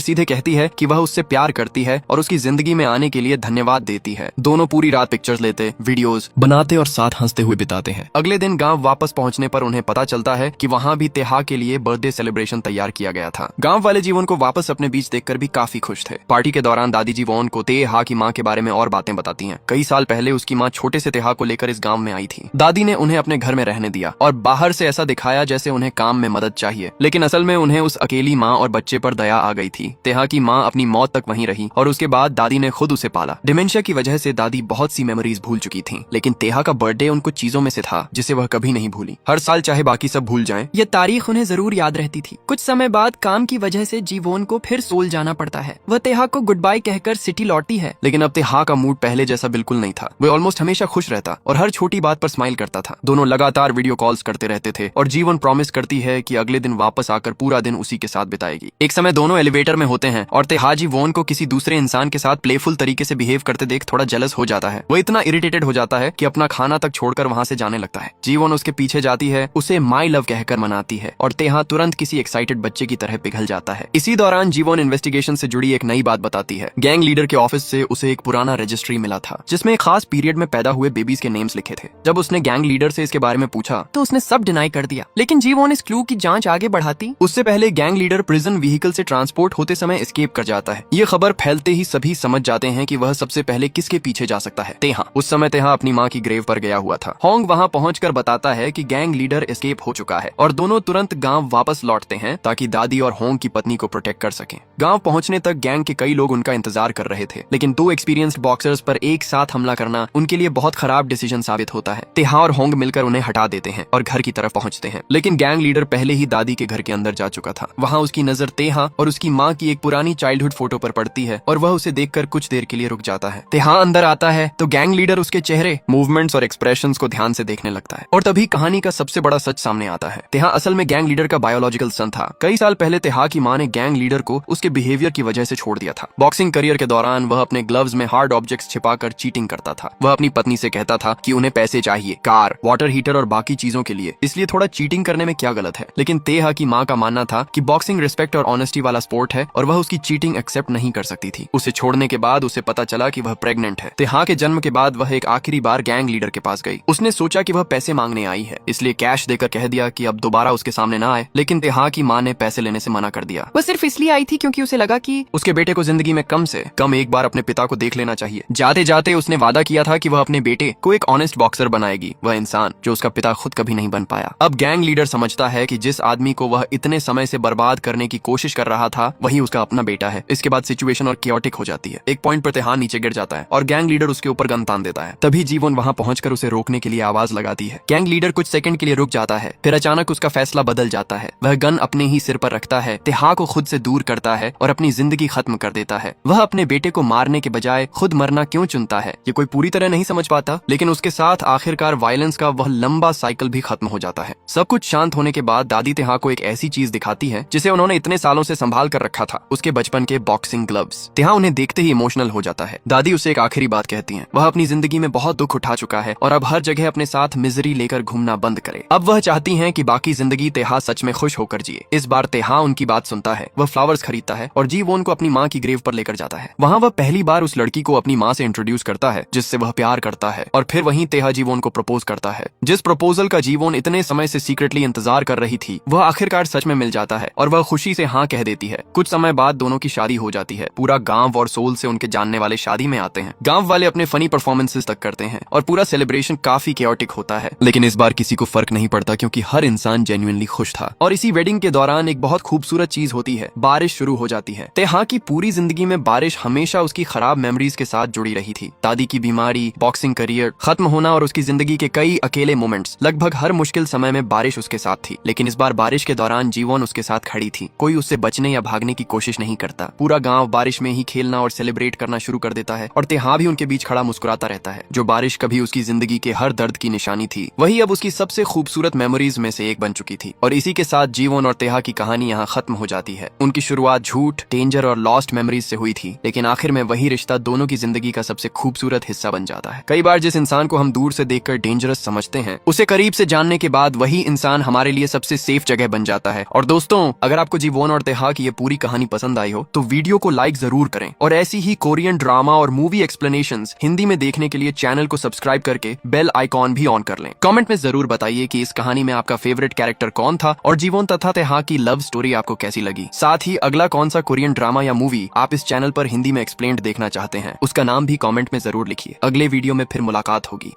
सीधे कहती है कि वह उससे प्यार करती है और उसकी जिंदगी में आने के लिए धन्यवाद देती है। दोनों पूरी रात पिक्चर्स लेते, वीडियोस बनाते और साथ हंसते हुए बिताते हैं। अगले दिन गांव वापस पहुंचने पर उन्हें पता चलता है कि वहां भी तेहा के लिए बर्थडे सेलिब्रेशन तैयार किया गया था। गांव वाले जीवन को वापस अपने बीच देखकर भी काफी खुश थे। पार्टी के दौरान दादी जीवन को तेहा की माँ के बारे में और बातें बताती हैं। कई साल पहले उसकी माँ छोटे से तेहा को लेकर इस गांव में आई थी। दादी ने उन्हें अपने घर में रहने दिया और बाहर से ऐसा दिखाया जैसे उन्हें काम में मदद चाहिए, लेकिन असल में उन्हें उस अकेली माँ और बच्चे पर दया आ गई थी। तेहा की माँ अपनी मौत तक वहीं रही और उसके बाद दादी ने खुद उसे पाला। डिमेंशिया की वजह से दादी बहुत सी मेमोरीज भूल चुकी थी, लेकिन तेहा का बर्थडे उन कुछ चीजों में से था जिसे वह कभी नहीं भूली। हर साल चाहे बाकी सब भूल जाएं, ये तारीख उन्हें जरूर याद रहती थी। कुछ समय बाद काम की वजह से जीवोन को फिर सोल जाना पड़ता है। वह तेहा को गुड बाय कहकर सिटी लौटती है, लेकिन अब तेहा का मूड पहले जैसा बिल्कुल नहीं था। वह ऑलमोस्ट हमेशा खुश रहता और हर छोटी बात पर स्माइल करता था। दोनों लगातार वीडियो कॉल्स करते रहते थे और जीवन प्रॉमिस करती है कि अगले दिन वापस आकर पूरा दिन उसी के साथ बिताएगी। एक समय दोनों एलिवेटर में होते हैं और तेहा जीवोन को किसी दूसरे इंसान के साथ प्लेफुल तरीके से बिहेव करते देख थोड़ा जेलस हो जाता है। वो इतना इरिटेटेड हो जाता है कि अपना खाना तक छोड़कर वहां से जाने लगता है। जीवन उसके पीछे जाती है, उसे माई लव कहकर मनाती है और तेहा तुरंत किसी एक्साइटेड बच्चे की तरह पिघल जाता है। इसी दौरान जीवन इन्वेस्टिगेशन से जुड़ी एक नई बात बताती है। गैंग लीडर के ऑफिस से उसे एक पुराना रजिस्ट्री मिला था जिसमें एक खास पीरियड में पैदा हुए बेबीज के नेम्स लिखे थे। जब उसने गैंग लीडर से इसके बारे में पूछा तो उसने सब डिनाई कर दिया, लेकिन जीवोन इस क्लू की जांच आगे बढ़ाती। उससे पहले गैंग लीडर प्रिजन व्हीकल से ट्रांसपोर्ट होते समय एस्केप कर जाता है। ये खबर फैलते ही सभी समझ जाते हैं कि वह सबसे पहले किसके पीछे जा सकता है। तेहा। उस समय तेहा अपनी माँ की ग्रेव पर गया हुआ था। होंग वहाँ पहुंचकर बताता है कि गैंग लीडर एस्केप हो चुका है और दोनों तुरंत गांव वापस लौटते हैं ताकि दादी और होंग की पत्नी को प्रोटेक्ट कर सकें। गांव पहुंचने तक गैंग के कई लोग उनका इंतजार कर रहे थे, लेकिन दो एक्सपीरियंस्ड बॉक्सर्स पर एक साथ हमला करना उनके लिए बहुत खराब डिसीजन साबित होता है। तेहा और होंग मिलकर उन्हें हटा देते हैं और घर की तरफ पहुंचते हैं, लेकिन गैंग लीडर पहले ही दादी के घर के अंदर जा चुका था। वहाँ उसकी नजर तेहा और उसकी माँ की एक पुरानी चाइल्डहुड फोटो पर पड़ती है और वह उसे देखकर कुछ देर के लिए रुक जाता है। तेहा अंदर आता है तो गैंग लीडर उसके चेहरे, मूवमेंट्स और एक्सप्रेशंस को ध्यान से देखने लगता है और तभी कहानी का सबसे बड़ा सच सामने आता है। तेहा असल में गैंग लीडर का बायोलॉजिकल सन था। कई साल पहले तेहा की माँ ने गैंग लीडर को उसके बिहेवियर की वजह से छोड़ दिया था। बॉक्सिंग करियर के दौरान वह अपने ग्लव्स में हार्ड ऑब्जेक्ट्स छिपाकर चीटिंग करता था। वह अपनी पत्नी से कहता था कि उन्हें पैसे चाहिए, कार, वाटर हीटर और बाकी चीजों के लिए, इसलिए थोड़ा चीटिंग करने में क्या गलत है। लेकिन तेहा की माँ का मानना था कि बॉक्सिंग रिस्पेक्ट और ऑनेस्टी वाला स्पोर्ट है और वह उसकी चीटिंग एक्सेप्ट नहीं कर सकती थी। उसे छोड़ने के बाद उसे पता चला कि वह प्रेग्नेंट है। तेहा के जन्म के बाद वह एक आखिरी बार गैंग लीडर के पास गई। उसने सोचा कि वह पैसे मांगने आई है, इसलिए कैश देकर कह दिया कि अब दोबारा उसके सामने ना आए, लेकिन तेहा की माँ ने पैसे लेने से मना कर दिया। वह सिर्फ इसलिए आई थी क्योंकि उसे लगा कि उसके बेटे को जिंदगी में कम से कम एक बार अपने पिता को देख लेना चाहिए। जाते जाते उसने वादा किया था कि वह अपने बेटे को एक ऑनेस्ट बॉक्सर बनाएगी, वह इंसान जो उसका पिता खुद कभी नहीं बन पाया। अब गैंग लीडर समझता है कि जिस आदमी को वह इतने समय से बर्बाद करने की कोशिश कर रहा था वही उसका अपना बेटा है। इसके बाद सिचुएशन और क्योटिक हो जाती है। एक पॉइंट पर तेहा नीचे गिर जाता है और गैंग लीडर उसके ऊपर गन तान देता है। तभी जीवन वहाँ पहुंचकर उसे रोकने के लिए आवाज लगाती है। गैंग लीडर कुछ सेकंड के लिए रुक जाता है, फिर अचानक उसका फैसला बदल जाता है। वह गन अपने ही सिर पर रखता है, तेहा को खुद से दूर करता है और अपनी जिंदगी खत्म कर देता है। वह अपने बेटे को मारने के बजाय खुद मरना क्यों चुनता है ये कोई पूरी तरह नहीं समझ पाता, लेकिन उसके साथ आखिरकार वायलेंस का वह लंबा साइकिल भी खत्म हो जाता है। सब कुछ शांत होने के बाद दादी तेहा को एक ऐसी चीज दिखाती है जिसे उन्होंने इतने सालों से संभाल कर रखा था, उसके बचपन के बॉक्सिंग ग्लव्स। तेहा उन्हें देखते ही इमोशनल हो जाता है। दादी उसे एक आखिरी बात कहती है। वह अपनी जिंदगी में बहुत दुख उठा चुका है और अब हर जगह अपने साथ मिजरी लेकर घूमना बंद करे। अब वह चाहती हैं कि बाकी जिंदगी तेहा सच में खुश होकर जिए। इस बार तेहा उनकी बात सुनता है। वह फ्लावर्स खरीदता है और जीवोन को अपनी माँ की ग्रेव पर लेकर जाता है। वहाँ वह पहली बार उस लड़की को अपनी माँ से इंट्रोड्यूस करता है जिससे वह प्यार करता है और फिर वहीं तेहा जीवोन को प्रपोज करता है। जिस प्रपोजल का जीवोन इतने समय से सीक्रेटली इंतजार कर रही थी वह आखिरकार सच में मिल जाता है और वह खुशी से हाँ कह देती है। कुछ समय बाद दोनों की शादी हो जाती है। पूरा गांव और सोल से उनके जानने वाले शादी में आते हैं। गांव वाले अपने फनी परफॉर्मेंसेस तक करते हैं और पूरा सेलिब्रेशन काफी केओटिक होता है, लेकिन इस बार किसी को फर्क नहीं पड़ता क्योंकि हर इंसान जेन्युइनली खुश था। और इसी वेडिंग के दौरान एक बहुत खूबसूरत चीज होती है, बारिश शुरू हो जाती है। तेहा की पूरी जिंदगी में बारिश हमेशा उसकी खराब मेमोरीज के साथ जुड़ी रही थी। दादी की बीमारी, बॉक्सिंग करियर खत्म होना और उसकी जिंदगी के कई अकेले मोमेंट्स, लगभग हर मुश्किल समय में बारिश उसके साथ थी। लेकिन इस बार बारिश के दौरान जीवन उसके साथ खड़ी थी। कोई उससे बचने या भागने की कोशिश नहीं करता। पूरा गांव बारिश में ही खेलना और सेलिब्रेट करना शुरू कर देता है और तेहा भी उनके बीच खड़ा मुस्कुराता रहता है। जो बारिश कभी उसकी जिंदगी के हर दर्द की निशानी थी वही अब उसकी सबसे खूबसूरत मेमोरीज में से एक बन चुकी थी। और इसी के साथ जीवन और तेहा की कहानी यहाँ खत्म हो जाती है। उनकी शुरुआत झूठ, डेंजर और लॉस्ट मेमोरीज से हुई थी, लेकिन आखिर में वही रिश्ता दोनों की जिंदगी का सबसे खूबसूरत हिस्सा बन जाता है। कई बार जिस इंसान को हम दूर से देखकर डेंजरस समझते हैं उसे करीब से जानने के बाद वही इंसान हमारे लिए सबसे सेफ जगह बन जाता है। और दोस्तों, अगर आपको जीवन और तेहा की ये पूरी कहानी पसंद आई हो तो वीडियो को लाइक जरूर करें और ऐसी ही कोरियन ड्रामा और मूवी एक्सप्लेनेशंस हिंदी में देखने के लिए चैनल को सब्सक्राइब करके बेल आइकॉन भी ऑन कर लें। कमेंट में जरूर बताइए कि इस कहानी में आपका फेवरेट कैरेक्टर कौन था और जीवन तथा तेहा की लव स्टोरी आपको कैसी लगी, साथ ही अगला कौन सा कोरियन ड्रामा या मूवी आप इस चैनल पर हिंदी में एक्सप्लेन्ड देखना चाहते हैं, उसका नाम भी कमेंट में जरूर लिखिए। अगले वीडियो में फिर मुलाकात होगी।